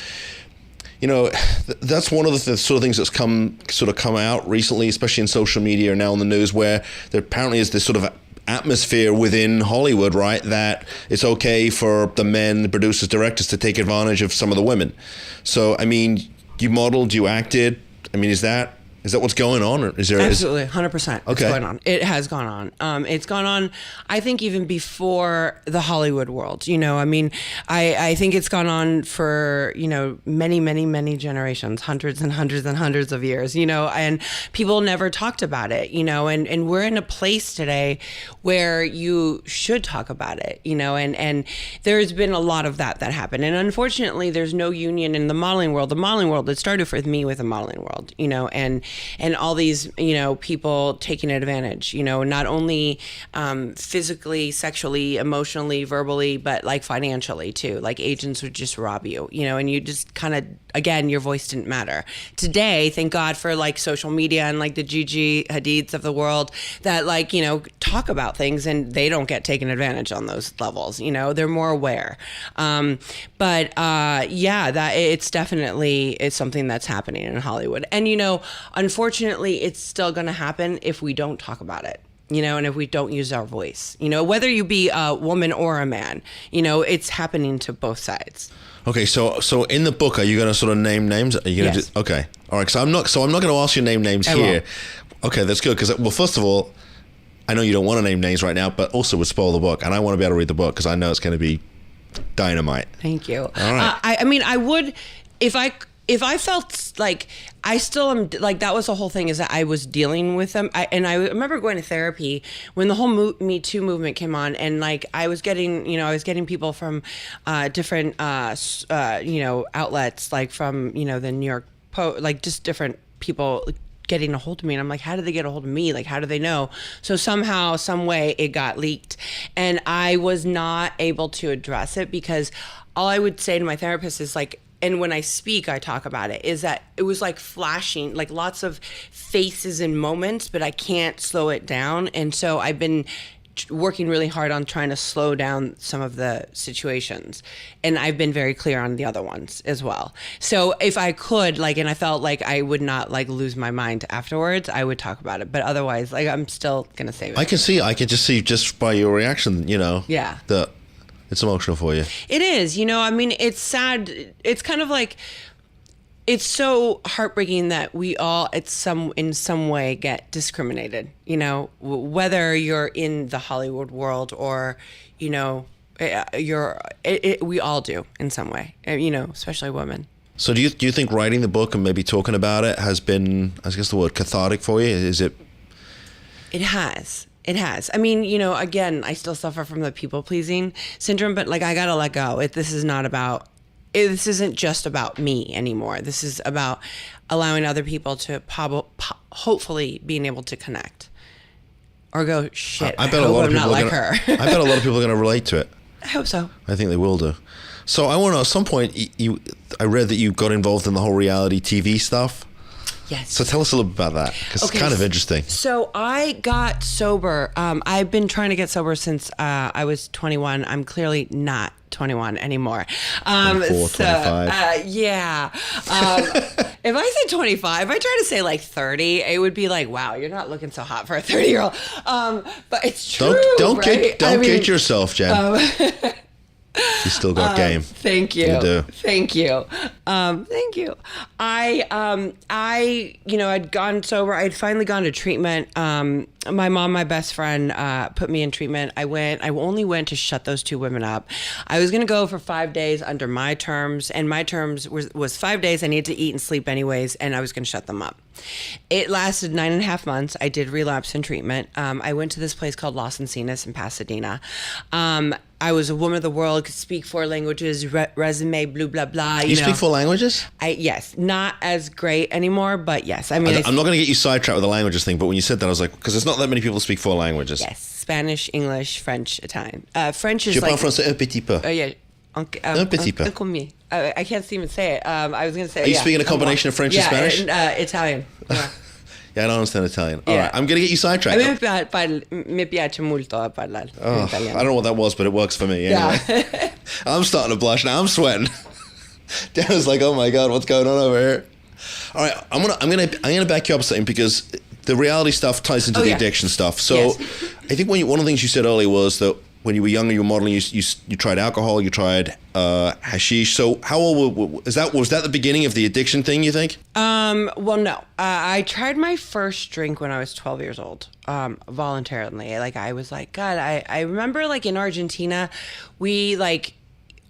B: That's one of the sort of things that's come out recently, especially in social media and now on the news, where there apparently is this sort of atmosphere within Hollywood, right, that it's okay for the men, the producers, directors to take advantage of some of the women. So, I mean, you modeled, you acted. I mean, is that what's going on? Or is there
C: absolutely 100%?
B: Okay.
C: It's going on. It has gone on. It's gone on. I think even before the Hollywood world. I mean, I think it's gone on for many, many, many generations, hundreds and hundreds and hundreds of years. And people never talked about it. And we're in a place today where you should talk about it. And there's been a lot of that happened. And unfortunately, there's no union in the modeling world. The modeling world. It started with me with the modeling world. And all these, people taking advantage, not only physically, sexually, emotionally, verbally, but like financially too. Like agents would just rob you, and you just kind of, again, your voice didn't matter. Today, thank God for like social media and like the Gigi Hadids of the world that like, talk about things and they don't get taken advantage on those levels. They're more aware. But that it's definitely something that's happening in Hollywood. And, unfortunately, it's still going to happen if we don't talk about it. And if we don't use our voice, whether you be a woman or a man, it's happening to both sides.
B: Okay, so in the book, are you going to sort of name names? Are you going to
C: Yes.
B: Okay, all right. So I'm not going to ask you to name names
C: I
B: here.
C: won't.
B: Okay, that's good because first of all, I know you don't want to name names right now, but also would spoil the book, and I want to be able to read the book because I know it's going to be dynamite.
C: Thank you.
B: All right.
C: I mean, I would if I felt like I still am, like that was the whole thing, is that I was dealing with them. I remember going to therapy when the whole Me Too movement came on, and like I was getting people from different outlets, like from the New York Post, like just different people getting a hold of me, and I'm like, how did they get a hold of me? Like, how do they know? So somehow, some way, it got leaked, and I was not able to address it because all I would say to my therapist is like, and when I speak, I talk about it, is that it was like flashing, like lots of faces and moments, but I can't slow it down. And so I've been working really hard on trying to slow down some of the situations. And I've been very clear on the other ones as well. So if I could, like, and I felt like I would not like lose my mind afterwards, I would talk about it. But otherwise, like, I'm still going to save it.
B: I can just see just by your reaction,
C: Yeah.
B: that it's emotional for you.
C: It is, I mean, it's sad. It's kind of like, it's so heartbreaking that we all in some way get discriminated, whether you're in the Hollywood world or, we all do in some way, especially women.
B: So do you think writing the book and maybe talking about it has been, I guess the word, cathartic for you? Is it? It
C: has. It has. I mean, again, I still suffer from the people-pleasing syndrome, but like I gotta let go. This isn't just about me anymore. This is about allowing other people to hopefully being able to connect or go, shit, I bet a lot of people I
B: bet a lot of people are going to relate to it.
C: I hope so.
B: I think they will do. So I want to, at some point, I read that you got involved in the whole reality TV stuff.
C: Yes.
B: So tell us a little bit about that, because it's kind of interesting.
C: So I got sober. I've been trying to get sober since I was 21. I'm clearly not 21 anymore.
B: 24, 25.
C: Yeah. If I say 25, if I try to say like 30, it would be like, wow, you're not looking so hot for a 30-year-old. But it's true. Don't
B: kid yourself, Jen. You still got game.
C: Thank you.
B: You do.
C: Thank you. Thank you. I'd gone sober. I'd finally gone to treatment. my mom, my best friend, put me in treatment. I only went to shut those two women up. I was going to go for 5 days under my terms, and my terms was 5 days. I needed to eat and sleep anyways, and I was going to shut them up. It lasted 9.5 months. I did relapse in treatment. I went to this place called Los Encinas in Pasadena. I was a woman of the world, could speak 4 languages, resume, blah, blah, blah.
B: You speak 4 languages?
C: Yes, not as great anymore, but yes. I mean,
B: I'm not going to get you sidetracked with the languages thing, but when you said that, I was like, because there's not that many people speak 4 languages.
C: Yes, Spanish, English, French, Italian. French is
B: Je
C: like...
B: parle français un petit peu.
C: Yeah.
B: Un petit peu.
C: I can't even say it. I was going to say...
B: Are you speaking a combination of French and Spanish?
C: Italian. Yeah.
B: Yeah, I don't understand Italian. All right, I'm going to get you sidetracked.
C: Mi piace molto parlare Italiano.
B: I don't know what that was, but it works for me anyway.
C: Yeah.
B: I'm starting to blush now. I'm sweating. Darren's like, oh my God, what's going on over here? All right, I'm gonna back you up something because the reality stuff ties into the addiction stuff. So
C: Yes.
B: I think one of the things you said earlier was that when you were younger, you were modeling. You tried alcohol. You tried hashish. So how old was that the beginning of the addiction thing? You think?
C: Well, no. I tried my first drink when I was 12 years old, voluntarily. Like, I was like, God, I remember, like, in Argentina, we, like,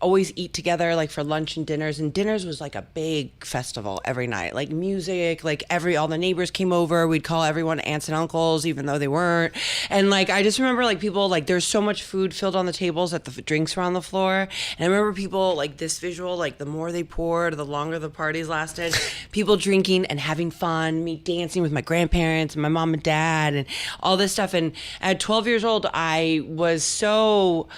C: always eat together, like, for lunch and dinners was like a big festival every night, like music, like all the neighbors came over, we'd call everyone aunts and uncles even though they weren't, and like I just remember like people, like there's so much food filled on the tables that the drinks were on the floor, and I remember people, like this visual, like the more they poured, the longer the parties lasted, people drinking and having fun, me dancing with my grandparents and my mom and dad and all this stuff. And at 12 years old I was so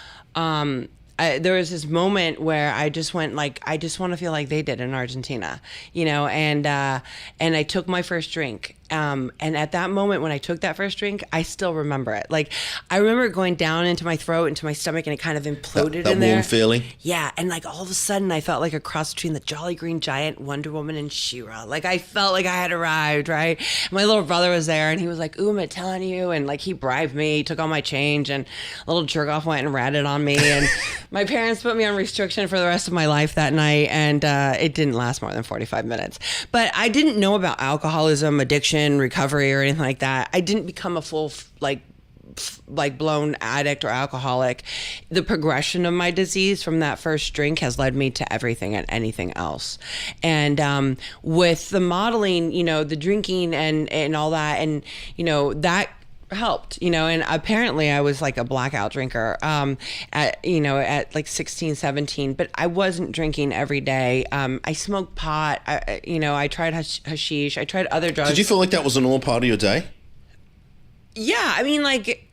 C: there was this moment where I just went like, I just want to feel like they did in Argentina, you know, and I took my first drink. And at that moment when I took that first drink, I still remember it. Like, I remember it going down into my throat, into my stomach, and it kind of imploded
B: that
C: in there.
B: warm feeling?
C: Yeah, and like all of a sudden I felt like a cross between the Jolly Green Giant, Wonder Woman, and She-Ra. Like, I felt like I had arrived, right? My little brother was there, and he was like, "Ooh, I'm telling you," and like he bribed me, he took all my change, and a little jerk off went and ratted on me, and my parents put me on restriction for the rest of my life that night, and it didn't last more than 45 minutes. But I didn't know about alcoholism, addiction, recovery, or anything like that. I didn't become a full like blown addict or alcoholic. The progression of my disease from that first drink has led me to everything and anything else. And with the modeling, you know, the drinking and all that, and you know, that helped, you know, and apparently I was like a blackout drinker at like 16, 17, but I wasn't drinking every day. I smoked pot, I tried hashish, I tried other drugs.
B: Did you feel like that was a normal part of your day?
C: Yeah, I mean, like,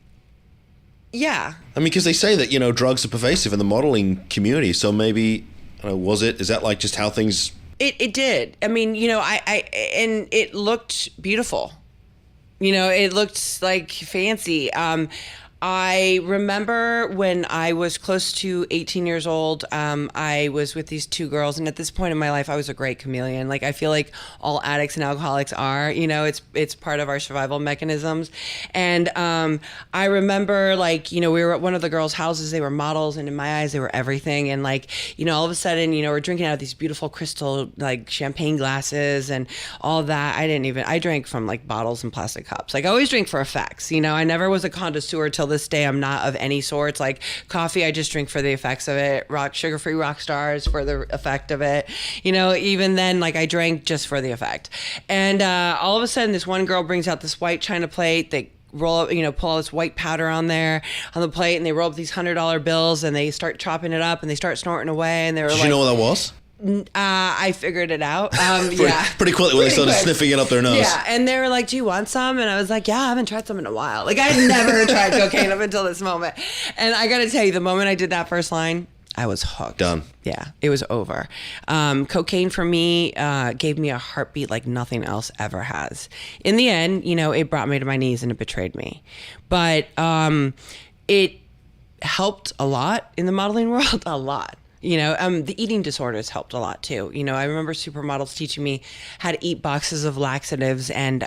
C: yeah.
B: I mean, because they say that, you know, drugs are pervasive in the modeling community, so maybe, is that like just how things...
C: It did. I mean, you know, and it looked beautiful. You know, it looked like fancy. I remember when I was close to 18 years old, I was with these two girls, and at this point in my life, I was a great chameleon. Like, I feel like all addicts and alcoholics are, you know, it's part of our survival mechanisms. And I remember, like, you know, we were at one of the girls' houses, they were models, and in my eyes, they were everything. And like, you know, all of a sudden, you know, we're drinking out of these beautiful crystal, like, champagne glasses and all that. I drank from like bottles and plastic cups. Like, I always drink for effects, you know, I never was a connoisseur till this day. I'm not of any sorts. Like coffee, I just drink for the effects of it. Sugar-free rock stars for the effect of it. You know, even then, like, I drank just for the effect. And all of a sudden, this one girl brings out this white china plate. They roll up, you know, pull all this white powder on there on the plate, and they roll up these $100 bills, and they start chopping it up, and they start snorting away. And they were
B: Did you know what that was?
C: I figured it out.
B: Pretty quickly when they started sniffing it up their nose.
C: Yeah, and they were like, "Do you want some?" And I was like, "Yeah, I haven't tried some in a while." Like, I had never tried cocaine up until this moment. And I got to tell you, the moment I did that first line, I was hooked.
B: Done.
C: Yeah, it was over. Cocaine for me gave me a heartbeat like nothing else ever has. In the end, you know, it brought me to my knees and it betrayed me. But it helped a lot in the modeling world, a lot. You know, the eating disorders helped a lot too. You know, I remember supermodels teaching me how to eat boxes of laxatives and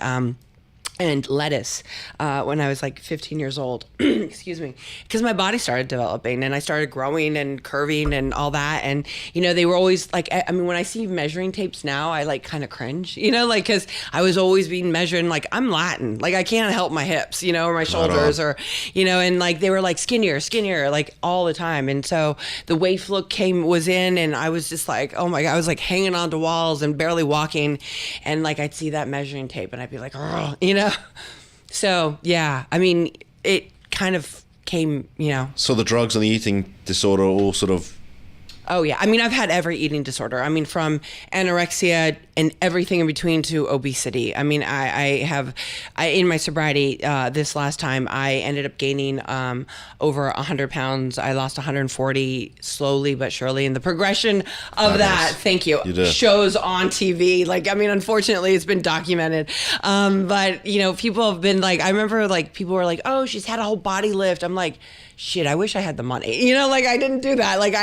C: and lettuce when I was like 15 years old. Excuse me. Because my body started developing and I started growing and curving and all that. And, you know, they were always like, I mean, when I see measuring tapes now, I like kind of cringe, you know, like, because I was always being measured. Like, I'm Latin. Like, I can't help my hips, you know, or my shoulders or, you know, and like they were like skinnier, like all the time. And so the waif look was in and I was just like, oh my God, I was like hanging onto walls and barely walking. And like, I'd see that measuring tape and I'd be like, oh, you know. So, yeah, I mean, it kind of came, you know.
B: So the drugs and the eating disorder all sort of...
C: Oh, yeah. I mean, I've had every eating disorder. I mean, from anorexia and everything in between to obesity. I mean, I in my sobriety, this last time, I ended up gaining over 100 pounds. I lost 140 slowly but surely. And the progression of that, thank you, shows on TV. Like, I mean, unfortunately, it's been documented. But, you know, people have been like, I remember like people were like, oh, she's had a whole body lift. I'm like, shit, I wish I had the money. You know, like I didn't do that. Like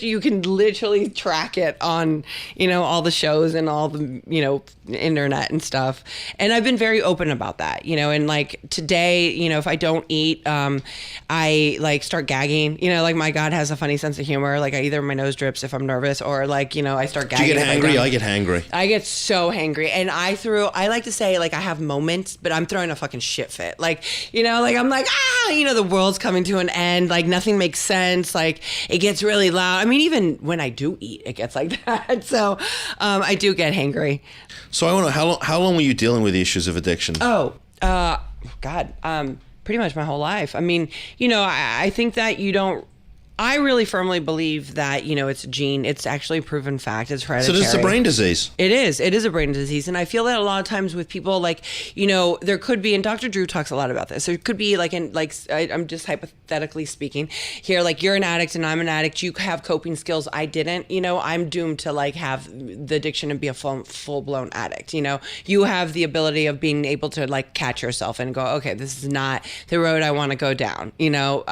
C: you can literally track it on, you know, all the shows and all the, you know, internet and stuff. And I've been very open about that, you know, and like today, you know, if I don't eat, I like start gagging, you know, like my God has a funny sense of humor. Like either my nose drips if I'm nervous or like, you know, I start gagging.
B: Do you get hangry? I get hangry.
C: I get so hangry. And I like to say like I have moments, but I'm throwing a fucking shit fit. Like, you know, like I'm like, you know, the world's coming to an end. Like nothing makes sense. Like it gets really loud. I mean, even when I do eat, it gets like that. So I do get hangry.
B: So I want to know, how long were you dealing with the issues of addiction?
C: Oh, God, pretty much my whole life. I mean, you know, I think that I really firmly believe that, you know, it's a gene. It's actually a proven fact. It's hereditary.
B: So it's a brain disease.
C: It is. It is a brain disease. And I feel that a lot of times with people like, you know, there could be, and Dr. Drew talks a lot about this. There could be like, I'm just hypothetically speaking here, like you're an addict and I'm an addict. You have coping skills. I didn't, you know, I'm doomed to like have the addiction and be a full blown addict. You know, you have the ability of being able to like catch yourself and go, okay, this is not the road I want to go down, you know,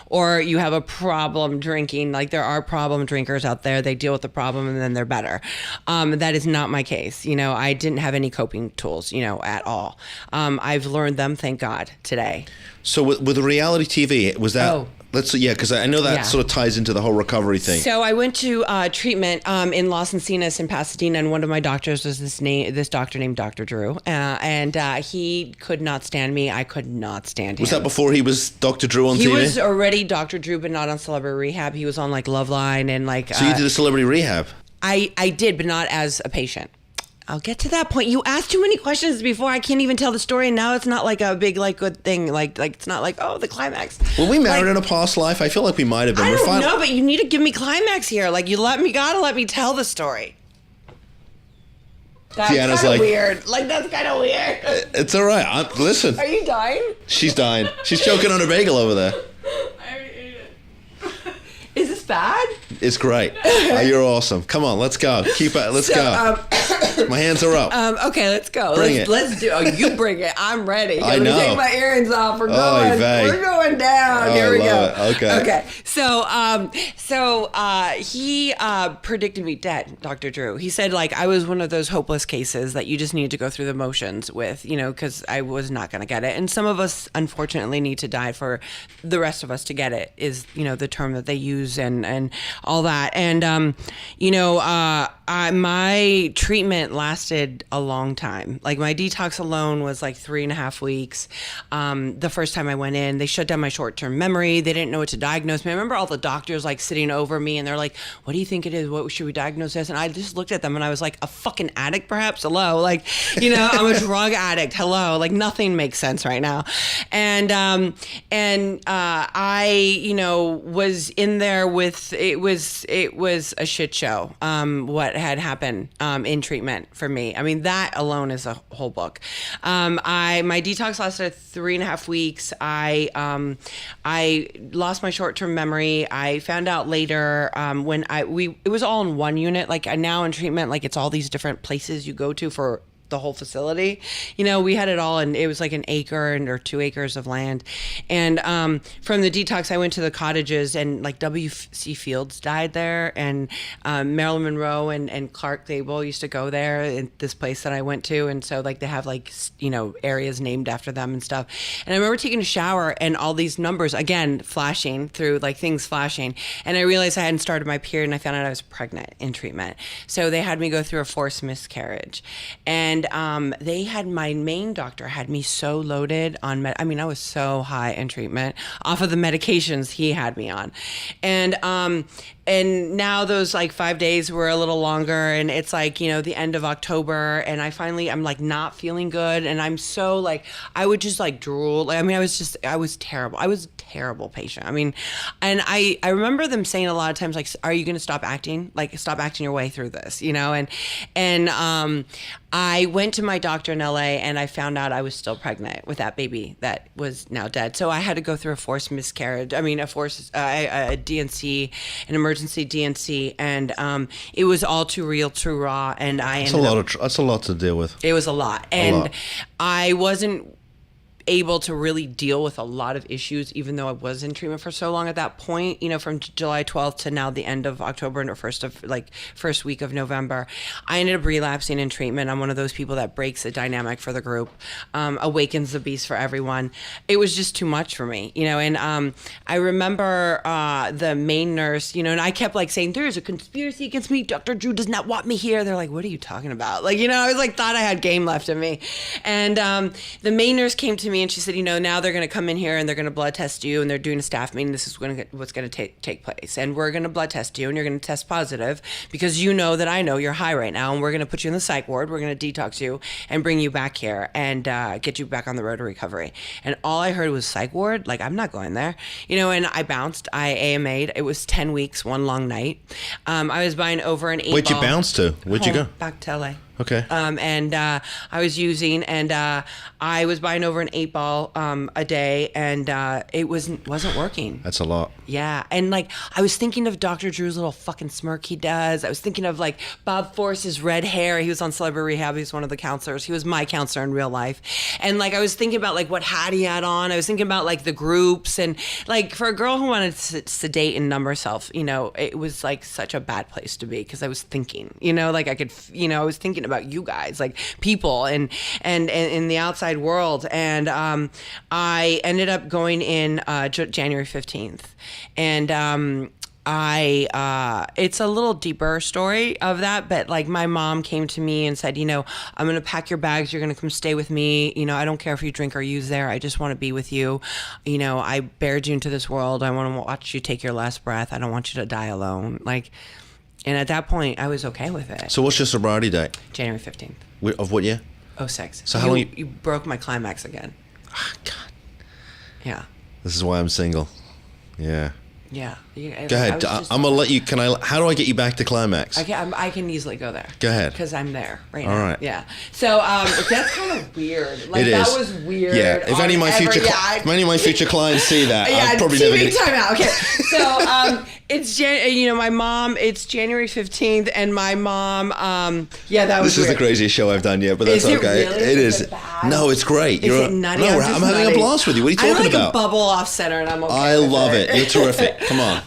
C: or you have a problem drinking. Like there are problem drinkers out there. They deal with the problem and then they're better. That is not my case. You know, I didn't have any coping tools, you know, at all. I've learned them, thank God, today.
B: So with the reality TV, was that...
C: Oh.
B: Because I know that sort of ties into the whole recovery thing.
C: So I went to treatment in Los Encinas in Pasadena, and one of my doctors was this doctor named Dr. Drew, and he could not stand me. I could not stand him.
B: Was that before he was Dr. Drew on TV?
C: He was already Dr. Drew, but not on Celebrity Rehab. He was on like Loveline and like.
B: So you did a Celebrity Rehab?
C: I did, but not as a patient. I'll get to that point. You asked too many questions before. I can't even tell the story. And now it's not like a big, like, good thing. Like it's not like, oh, the climax.
B: Were we married in a past life? I feel like we might have been.
C: I don't know, but you need to give me climax here. Like, gotta let me tell the story. That's kind of weird. Like, that's kind of weird.
B: It's all right. Listen.
C: Are you dying?
B: She's dying. She's choking on a bagel over there.
C: I already ate it. Is this bad?
B: It's great. You're awesome. Come on, let's go. Keep it. Let's go. My hands are up.
C: Okay, let's go.
B: Let's
C: do. Oh, you bring it. I'm ready.
B: I
C: I'm
B: know.
C: gonna take my earrings off. We're going down. Here we go. Okay. So he predicted me dead, Dr. Drew. He said like I was one of those hopeless cases that you just need to go through the motions with, you know, because I was not gonna get it. And some of us unfortunately need to die for the rest of us to get it. Is, you know, the term that they use and all that. And you know, my treatment lasted a long time. Like my detox alone was like 3.5 weeks. The first time I went in, they shut down my short-term memory. They didn't know what to diagnose me. I remember all the doctors like sitting over me and they're like, what do you think it is? What should we diagnose this? And I just looked at them and I was like, a fucking addict perhaps? Hello. Like, you know, I'm a drug addict. Hello. Like nothing makes sense right now. And I, you know, was in there with, it was a shit show. What had happened in treatment for me. I mean, that alone is a whole book. My detox lasted 3.5 weeks. I lost my short-term memory. I found out later when it was all in one unit. Like now in treatment, like it's all these different places you go to for the whole facility. You know, we had it all, and it was like an acre or 2 acres of land. And from the detox, I went to the cottages, and like W.C. Fields died there, and Marilyn Monroe and Clark Gable used to go there in this place that I went to. And so like they have like, you know, areas named after them and stuff. And I remember taking a shower and all these numbers again flashing through, like things flashing. And I realized I hadn't started my period, and I found out I was pregnant in treatment. So they had me go through a forced miscarriage. And they had, my main doctor had me so loaded on, I mean, I was so high in treatment off of the medications he had me on. And now those like 5 days were a little longer, and it's like, you know, the end of October, and I'm like not feeling good, and I'm so like, I would just like drool. Like, I mean, I was terrible. I was a terrible patient. I mean, and I remember them saying a lot of times, like, are you going to stop acting? Like, stop acting your way through this, you know? And I went to my doctor in LA, and I found out I was still pregnant with that baby that was now dead. So I had to go through a forced miscarriage. I mean, a DNC, an emergency DNC, and it was all too real, too raw. And
B: that's a lot to deal with.
C: It was a lot, and I wasn't able to really deal with a lot of issues, even though I was in treatment for so long at that point, you know, from July 12th to now the end of October and first week of November. I ended up relapsing in treatment. I'm one of those people that breaks the dynamic for the group, awakens the beast for everyone. It was just too much for me, you know, and I remember the main nurse, you know, and I kept like saying, there's a conspiracy against me. Dr. Drew does not want me here. They're like, what are you talking about? Like, you know, I was like, thought I had game left in me. And the main nurse came to me, and she said, you know, now they're going to come in here and they're going to blood test you, and they're doing a staff meeting. This is what's going to take place. And we're going to blood test you, and you're going to test positive because you know that I know you're high right now, and we're going to put you in the psych ward. We're going to detox you and bring you back here and get you back on the road to recovery. And all I heard was psych ward. Like, I'm not going there, you know, and I bounced. I AMA'd. It was 10 weeks, one long night. I was buying over an 8
B: Where'd you bounce to? Where'd you go?
C: Back to LA.
B: Okay.
C: And I was using, and I was buying over an 8-ball a day, and it wasn't working.
B: That's a lot.
C: Yeah, and like I was thinking of Dr. Drew's little fucking smirk he does. I was thinking of like Bob Force's red hair. He was on Celebrity Rehab. He was one of the counselors. He was my counselor in real life. And like I was thinking about like what hat he had on. I was thinking about like the groups, and like for a girl who wanted to sedate and numb herself, you know, it was like such a bad place to be because I was thinking, you know, like I could, you know, I was thinking about you guys, like people and in the outside world. And I ended up going in January 15th. And it's a little deeper story of that, but like my mom came to me and said, you know, I'm going to pack your bags. You're going to come stay with me. You know, I don't care if you drink or use there. I just want to be with you. You know, I bared you into this world. I want to watch you take your last breath. I don't want you to die alone. Like, and at that point I was okay with it.
B: So what's your sobriety date?
C: January 15th.
B: Of what year?
C: 06.
B: So how long
C: you broke my climax again.
B: Oh, God.
C: Yeah.
B: This is why I'm single. Yeah.
C: Yeah.
B: Go ahead. I'm gonna let you. How do I get you back to climax?
C: I can easily go there.
B: Go ahead.
C: Because I'm there right now.
B: All right.
C: Yeah. So that's kind of weird. Like
B: it
C: that
B: is.
C: was weird.
B: Yeah. If any of my future clients see that,
C: yeah,
B: I'd probably never
C: TV
B: get.
C: time out. Okay. So it's you know, my mom. It's January 15th, and my mom. Yeah, that was.
B: This is
C: weird.
B: the craziest show I've done yet, but that's
C: is
B: okay.
C: It really?
B: It is.
C: It bad?
B: No, it's great.
C: Is it nutty?
B: No, I'm having a blast with you. What are you talking
C: I'm like
B: about?
C: a bubble off center, and I'm okay.
B: I love it. You're terrific. Come on.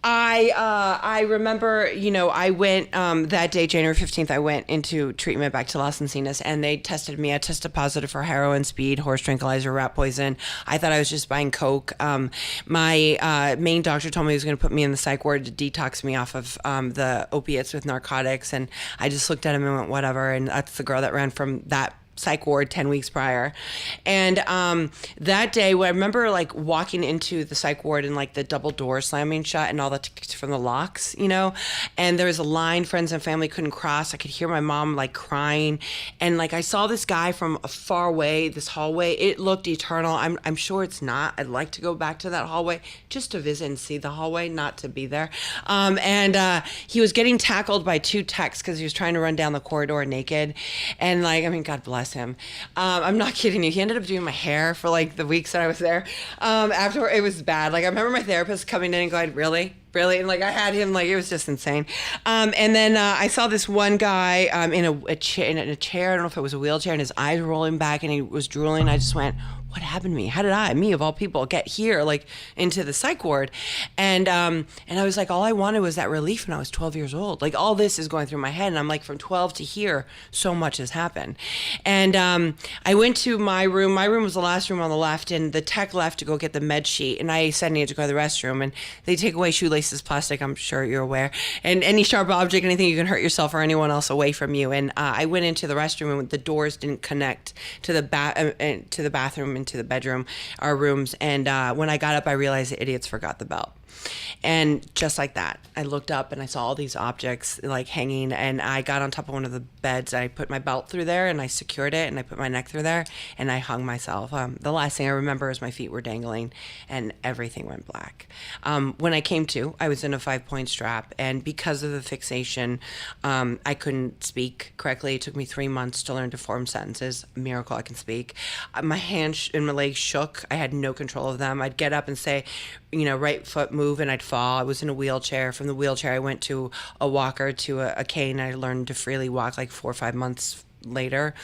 C: I remember, you know, I went that day, January 15th, I went into treatment back to Los Encinas, and they tested me. I tested positive for heroin, speed, horse tranquilizer, rat poison. I thought I was just buying coke. My main doctor told me he was going to put me in the psych ward to detox me off of the opiates with narcotics, and I just looked at him and went, whatever. And that's the girl that ran from that psych ward 10 weeks prior. And that day, I remember like walking into the psych ward and like the double door slamming shut and all the tickets from the locks, you know, and there was a line friends and family couldn't cross. I could hear my mom like crying, and like I saw this guy from far away, this hallway. It looked eternal. I'm sure it's not. I'd like to go back to that hallway just to visit and see the hallway, not to be there. And he was getting tackled by two techs because he was trying to run down the corridor naked. And like, I mean, God bless bless him. I'm not kidding you. He ended up doing my hair for like the weeks that I was there. After it was bad. Like I remember my therapist coming in and going, really? And like I had him, like it was just insane. And then I saw this one guy in a chair. I don't know if it was a wheelchair, and his eyes were rolling back, and he was drooling. I just went, what happened to me? How did me of all people, get here, like into the psych ward? And I was like, all I wanted was that relief when I was 12 years old. Like all this is going through my head, and I'm like, from 12 to here, so much has happened. And I went to my room. My room was the last room on the left, and the tech left to go get the med sheet. And I said I needed to go to the restroom, and they take away shoelaces, plastic, I'm sure you're aware, and any sharp object, anything you can hurt yourself or anyone else away from you. And I went into the restroom, and the doors didn't connect to the bathroom, into the bedroom, our rooms. And when I got up, I realized the idiots forgot the belt. And just like that, I looked up and I saw all these objects like hanging, and I got on top of one of the beds. I put my belt through there and I secured it, and I put my neck through there and I hung myself. The last thing I remember is my feet were dangling and everything went black. When I came to, I was in a 5-point strap, and because of the fixation, I couldn't speak correctly. It took me 3 months to learn to form sentences. Miracle, I can speak. My hands and my legs shook. I had no control of them. I'd get up and say, right foot move, and I'd fall. I was in a wheelchair. From the wheelchair, I went to a walker to a cane. I learned to freely walk like 4 or 5 months later.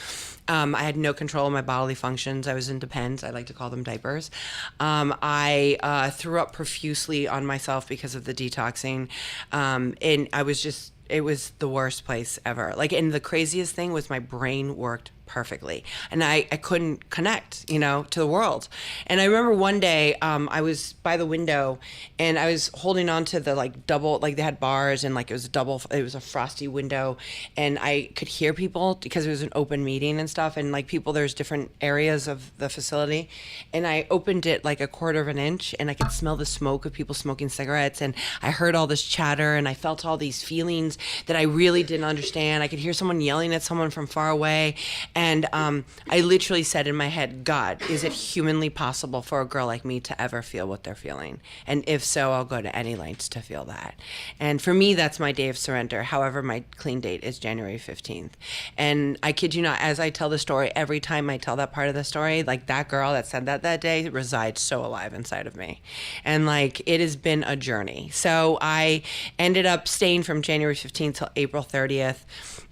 C: I had no control of my bodily functions. I was in depends. I like to call them diapers. I threw up profusely on myself because of the detoxing. And it was the worst place ever. Like, and the craziest thing was my brain worked perfectly, and I couldn't connect, to the world. And I remember one day I was by the window, and I was holding on to the double, they had bars, and it was a frosty window, and I could hear people because it was an open meeting and stuff, and people, there's different areas of the facility, and I opened it like a quarter of an inch, and I could smell the smoke of people smoking cigarettes, and I heard all this chatter, and I felt all these feelings that I really didn't understand. I could hear someone yelling at someone from far away. And I literally said in my head, God, is it humanly possible for a girl like me to ever feel what they're feeling? And if so, I'll go to any lengths to feel that. And for me, that's my day of surrender. However, my clean date is January 15th. And I kid you not, as I tell the story, every time I tell that part of the story, that girl that said that day resides so alive inside of me. And it has been a journey. So I ended up staying from January 15th till April 30th.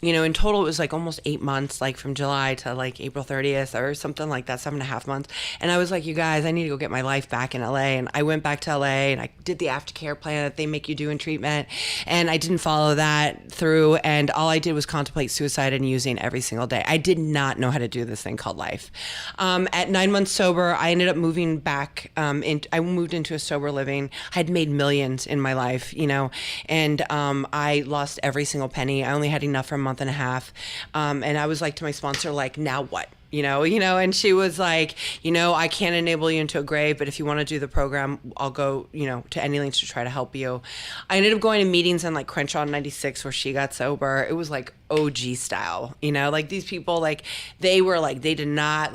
C: In total, it was almost 8 months, from July to April 30th or something like that, 7.5 months. And I was like, you guys, I need to go get my life back in LA. And I went back to LA and I did the aftercare plan that they make you do in treatment. And I didn't follow that through. And all I did was contemplate suicide and using every single day. I did not know how to do this thing called life. At 9 months sober, I ended up moving back. I moved into a sober living. I had made millions in my life, and I lost every single penny. I only had enough for a month and a half. And I was to my sponsor, now what? And she was like, I can't enable you into a grave, but if you want to do the program, I'll go, to any lengths to try to help you. I ended up going to meetings in Crenshaw 96 where she got sober. It was OG style, these people, they were they did not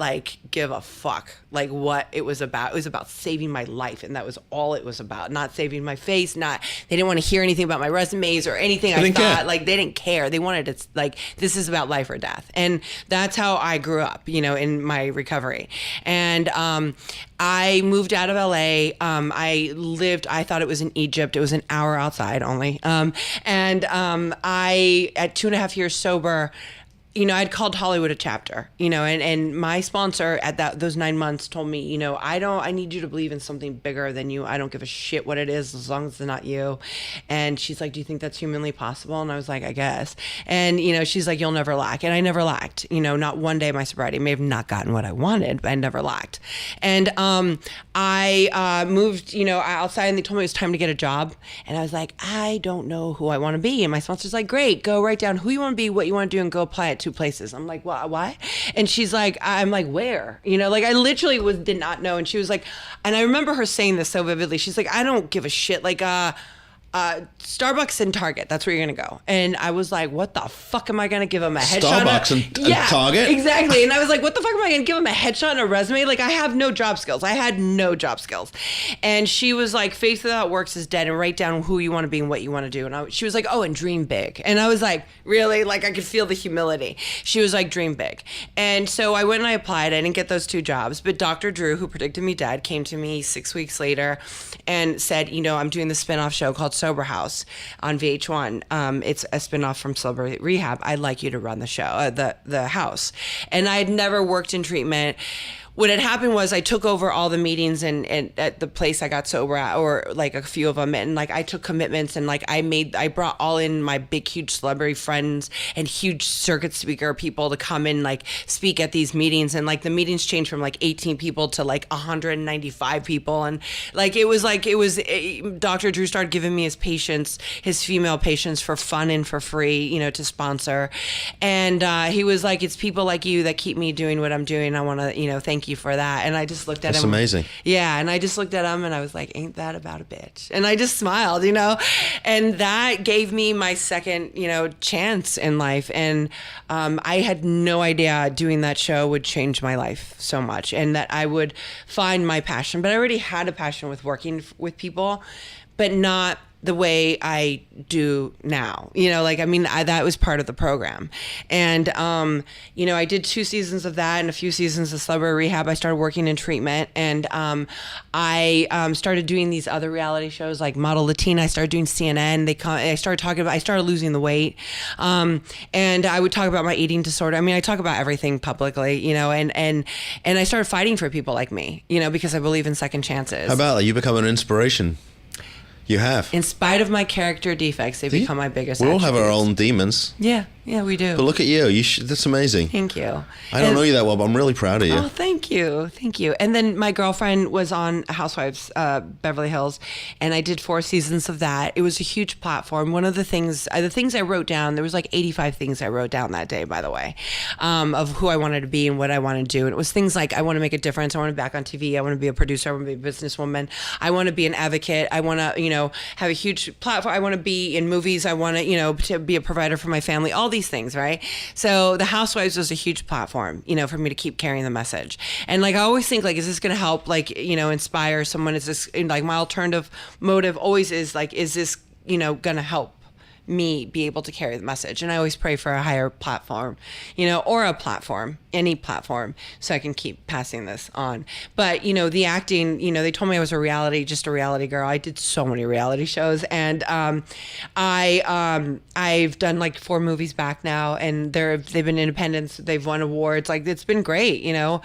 C: give a fuck what it was about. It was about saving my life, and that was all it was about. Not saving my face, they didn't want to hear anything about my resumes or anything. I thought they didn't care. They wanted it this is about life or death. And that's how I grew up, in my recovery. And I moved out of LA. I thought it was in Egypt. It was an hour outside only. I, at 2.5 years sober, I'd called Hollywood a chapter, and my sponsor at those 9 months told me, I need you to believe in something bigger than you. I don't give a shit what it is as long as it's not you. And she's like, do you think that's humanly possible? And I was like, I guess. And, she's like, you'll never lack. And I never lacked, not one day of my sobriety. I may have not gotten what I wanted, but I never lacked. And I moved, outside, and they told me it was time to get a job. And I was like, I don't know who I want to be. And my sponsor's like, great, go write down who you want to be, what you want to do, and go apply it 2 places. I'm like, what? And she's like, I'm like, where? I literally did not know. And she was like, and I remember her saying this so vividly. She's like, I don't give a shit. Starbucks and Target. That's where you're gonna go. And I was like, what the fuck am I gonna give him a headshot?
B: Starbucks and Target?
C: Exactly. And I was like, what the fuck am I gonna give him a headshot and a resume? Like, I have no job skills. I had no job skills. And she was like, faith without works is dead, and write down who you want to be and what you want to do. And she was like, oh, and dream big. And I was like, really? Like, I could feel the humility. She was like, dream big. And so I went and I applied. I didn't get those 2 jobs, but Dr. Drew, who predicted me dead, came to me 6 weeks later and said, I'm doing this spinoff show called Sober House on VH1. It's a spinoff from Celebrity Rehab. I'd like you to run the show, the house. And I had never worked in treatment. What had happened was I took over all the meetings and at the place I got sober at, or like a few of them, and like I took commitments, and like I brought all in my big huge celebrity friends and huge circuit speaker people to come and like speak at these meetings, and like the meetings changed from like 18 people to like 195 people, and like it was Dr. Drew started giving me his patients, his female patients, for fun and for free, to sponsor, and he was like, it's people like you that keep me doing what I'm doing. I want to thank you for that. And I just looked at him.
B: That's amazing.
C: Yeah. And I just looked at him and I was like, ain't that about a bitch? And I just smiled, and that gave me my second, chance in life. And I had no idea doing that show would change my life so much, and that I would find my passion. But I already had a passion with working with people, but not the way I do now, that was part of the program. And, I did 2 seasons of that and a few seasons of Celebrity Rehab. I started working in treatment, and I started doing these other reality shows like Model Latina. I started doing CNN. I started losing the weight. And I would talk about my eating disorder. I talk about everything publicly, and I started fighting for people like me, because I believe in second chances.
B: How about that? You become an inspiration. You have.
C: In spite of my character defects, they've become my biggest
B: We all have our
C: attributes.
B: own demons.
C: Yeah, we do.
B: But look at you. That's amazing.
C: Thank you.
B: I don't know you that well, but I'm really proud of you.
C: Oh, thank you. And then my girlfriend was on Housewives, Beverly Hills, and I did 4 seasons of that. It was a huge platform. One of the things I wrote down, there was like 85 things I wrote down that day, by the way, of who I wanted to be and what I wanted to do. And it was things like, I want to make a difference. I want to be back on TV. I want to be a producer. I want to be a businesswoman. I want to be an advocate. I want to, have a huge platform. I want to be in movies. I want to, to be a provider for my family, all these things, right? So the Housewives was a huge platform, for me to keep carrying the message. And like, I always think like, is this going to help, like, inspire someone? Is this like my alternative motive always is like, is this, going to help me be able to carry the message? And I always pray for a higher platform, or a platform, any platform, so I can keep passing this on. But, the acting, they told me I was just a reality girl. I did so many reality shows, and I've done like 4 movies back now, and they've been independents. They've won awards. Like, it's been great, and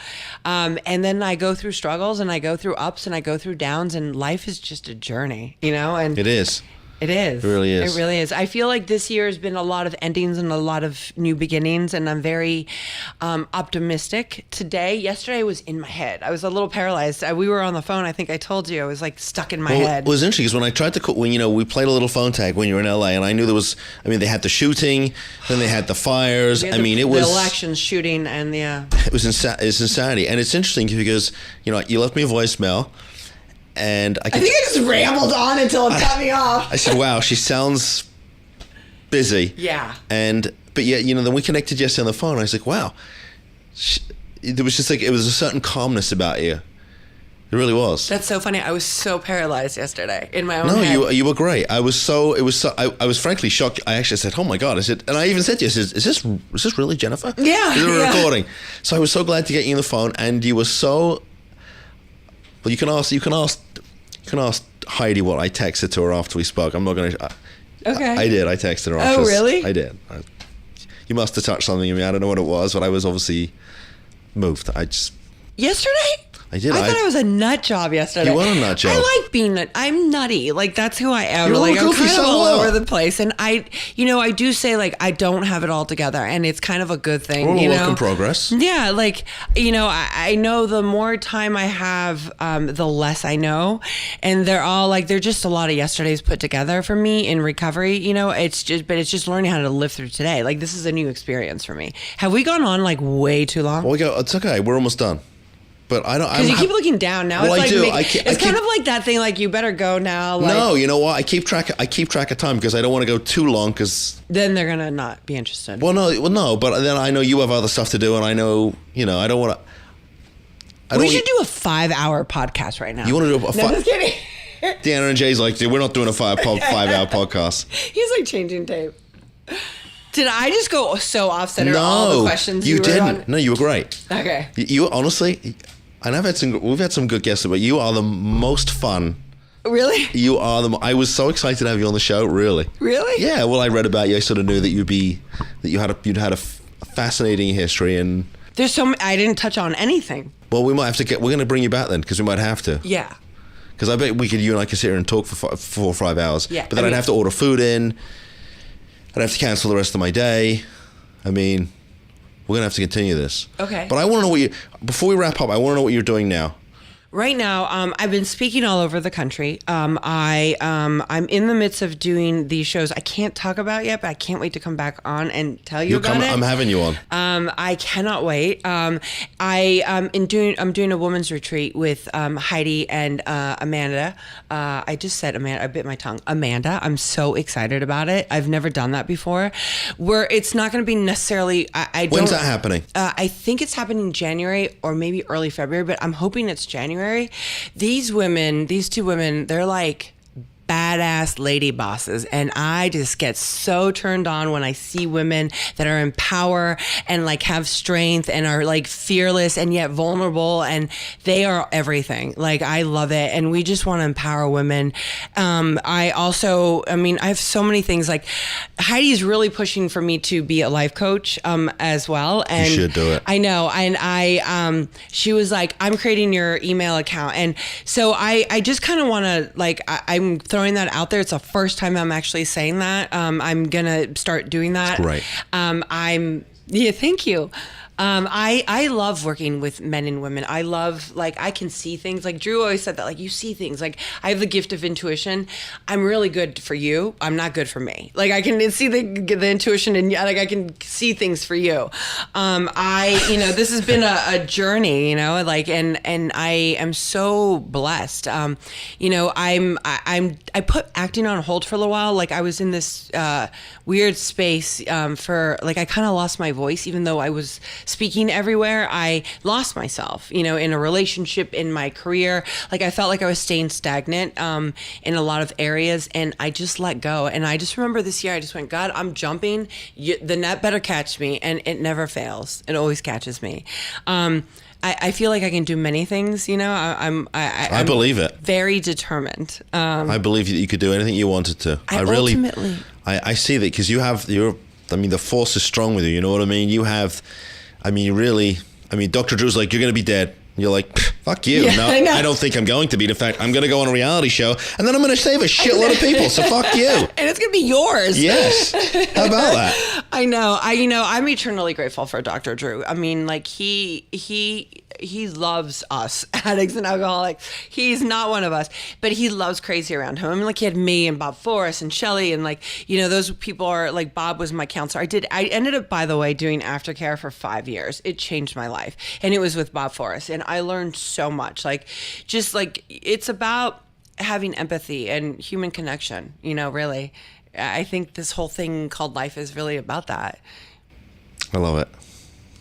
C: then I go through struggles, and I go through ups, and I go through downs, and life is just a journey, and
B: It is.
C: It is.
B: It really is.
C: It really is. I feel like this year has been a lot of endings and a lot of new beginnings, and I'm very optimistic today. Yesterday I was in my head. I was a little paralyzed. We were on the phone. I think I told you. I was like stuck in my head.
B: It was interesting because when I tried to call, we played a little phone tag when you were in LA, and I knew there was, they had the shooting, then they had the fires.
C: It
B: was
C: the elections, shooting, and
B: It was it's insanity. And it's interesting because, you left me a voicemail. And I
C: think I just rambled on until it cut me off.
B: I said, wow, she sounds busy.
C: Yeah.
B: But yet, then we connected yesterday on the phone. And I was like, wow. There was just like, it was a certain calmness about you. It really was.
C: That's so funny. I was so paralyzed yesterday in my own
B: head.
C: No,
B: you were great. I was frankly shocked. I actually said, oh my God. And I even said to you, is this really Jennifer?
C: Yeah.
B: Is it a recording? So I was so glad to get you on the phone, and you were so, well, you can ask Heidi what I texted to her after we spoke. I'm not going to.
C: Okay.
B: I did. I texted her.
C: Oh, really?
B: I did. You must have touched something in me. I don't know what it was, but I was obviously moved.
C: Yesterday?
B: I did.
C: I thought I was a nut job yesterday.
B: You were a nut job.
C: I like being I'm nutty. Like, that's who I am.
B: You're
C: like, I'm
B: goofy,
C: kind of all
B: well.
C: over the place. And I do say, like, I don't have it all together. And it's kind of a good thing.
B: We're a work in progress.
C: Yeah. Like, I know the more time I have, the less I know. And they're just a lot of yesterdays put together for me in recovery. It's just learning how to live through today. Like, this is a new experience for me. Have we gone on like way too long?
B: Well, it's okay. We're almost done. But I don't.
C: Because you keep looking down now.
B: Well,
C: it's
B: I
C: like
B: do.
C: It's kind of like that thing. Like you better go now. Like,
B: no, you know what? I keep track of time because I don't want to go too long. Because
C: then they're gonna not be interested.
B: well, no. But then I know you have other stuff to do, and I know I don't want to.
C: We should do a 5-hour podcast right now.
B: You want to do
C: No, just kidding.
B: Deanna and Jay's like, we're not doing a 5-hour podcast.
C: He's like changing tape. Did I just go so off center? All the questions
B: you
C: were
B: didn't.
C: on?
B: No, you were great.
C: Okay.
B: You honestly, and we've had some good guests, but you are the most fun.
C: Really?
B: You are I was so excited to have you on the show. Really.
C: Really?
B: Yeah. Well, I read about you. I sort of knew that you'd had a fascinating history, and
C: There's I didn't touch on anything.
B: well, we might have to we're going to bring you back then because we might have to.
C: Yeah.
B: Because I bet you and I could sit here and talk for 4 or 5 hours.
C: Yeah.
B: But then I'd have to order food in. I'd have to cancel the rest of my day. I mean, we're going to have to continue this.
C: Okay.
B: But I want to know before we wrap up, I want to know what you're doing now.
C: Right now, I've been speaking all over the country. I'm in the midst of doing these shows I can't talk about yet, but I can't wait to come back on and tell you about it.
B: I'm having you on.
C: I cannot wait. I'm doing a women's retreat with Heidi and Amanda. I just said Amanda. I bit my tongue. Amanda. I'm so excited about it. I've never done that before. It's not going to be necessarily.
B: When's that happening?
C: I think it's happening in January or maybe early February, but I'm hoping it's January. These two women, they're like badass lady bosses, and I just get so turned on when I see women that are in power and like have strength and are like fearless and yet vulnerable, and they are everything. Like I love it, and we just want to empower women. I have so many things. Like Heidi's really pushing for me to be a life coach as well, and
B: you should do it.
C: I know, and she was like, I'm creating your email account, and so I just kind of want to like I'm throwing that out there. It's the first time I'm actually saying that. I'm gonna start doing that.
B: Right.
C: Thank you. I love working with men and women. I love, like, I can see things. Like Drew always said that, like, you see things. Like, I have the gift of intuition. I'm really good for you. I'm not good for me. Like, I can see the intuition, and like I can see things for you. This has been a journey, like, and I am so blessed. I put acting on hold for a little while. Like, I was in this weird space for, like, I kind of lost my voice, even though I was speaking everywhere. I lost myself, in a relationship, in my career. Like, I felt like I was staying stagnant in a lot of areas, and I just let go. And I just remember this year, I just went, God, I'm jumping. The net better catch me, and it never fails. It always catches me. I feel like I can do many things, I
B: believe it.
C: Very determined.
B: I believe that you could do anything you wanted to.
C: Ultimately.
B: I see that because the force is strong with you. You know what I mean? Dr. Drew's like, you're going to be dead. You're like, fuck you.
C: Yeah,
B: No, I don't think I'm going to be. In fact, I'm going to go on a reality show, and then I'm going to save a shitload of people. So fuck you.
C: And it's going to be yours.
B: Yes. How about that?
C: I know. I'm eternally grateful for Dr. Drew. I mean, like, he loves us, addicts and alcoholics. He's not one of us, but he loves crazy around him. I mean, like, he had me and Bob Forrest and Shelley, and, like, those people are, like, Bob was my counselor. I ended up, by the way, doing aftercare for 5 years. It changed my life. And it was with Bob Forrest. And I learned so much. Like, just, like, it's about having empathy and human connection, really. I think this whole thing called life is really about that.
B: I love it.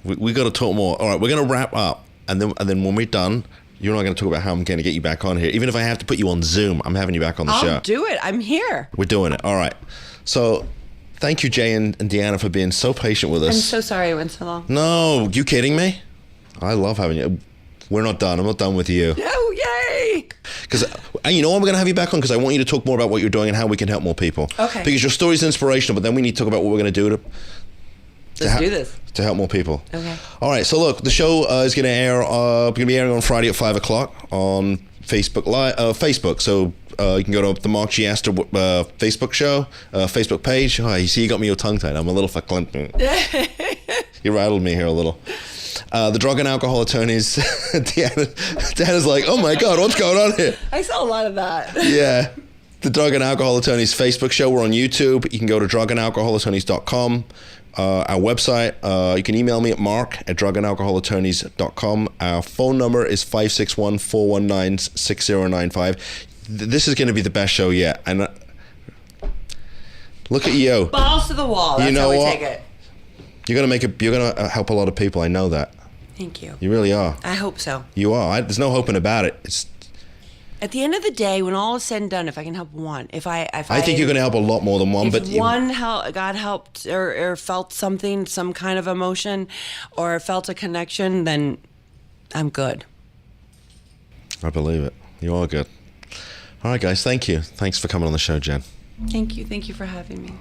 B: We got to talk more. All right, we're going to wrap up. And then when we're done, you're not going to talk about how I'm going to get you back on here. Even if I have to put you on Zoom, I'm having you back on the show.
C: I'll do it. I'm here.
B: We're doing it. All right. So thank you, Jay and Deanna, for being so patient with us.
C: I'm so sorry it went so long.
B: No, you kidding me? I love having you. We're not done. I'm not done with you.
C: Oh, yay.
B: Because I'm going to have you back on because I want you to talk more about what you're doing and how we can help more people.
C: Okay.
B: Because your story's inspirational, but then we need to talk about what we're going to do
C: Let's do this.
B: To help more people.
C: Okay.
B: All right. So look, the show is going to air. Going to be airing on Friday at 5:00 on Facebook Live. Facebook. So you can go to the Mark G. Astor Facebook show, Facebook page. Oh, you see, you got me your tongue tied. I'm a little verklempt. You rattled me here a little. The drug and alcohol attorneys. Deanna's like, oh my God, what's going on here?
C: I saw a lot of that.
B: Yeah. The Drug and Alcohol Attorneys Facebook show. We're on YouTube. You can go to drugandalcoholattorneys.com. Our website, you can email me at mark@drugandalcoholattorneys.com. Our phone number is 561-419-6095. This is going to be the best show yet. And look at you.
C: Balls to the wall. That's how we take it.
B: You're gonna help a lot of people. I know that.
C: Thank you.
B: You really are.
C: I hope so.
B: You are. There's no hoping about it. It's.
C: At the end of the day, when all is said and done, if I can help one, I
B: think you're going to help a lot more than one.
C: If God helped or felt something, some kind of emotion, or felt a connection, then I'm good.
B: I believe it. You are good. All right, guys. Thank you. Thanks for coming on the show, Jen.
C: Thank you. Thank you for having me.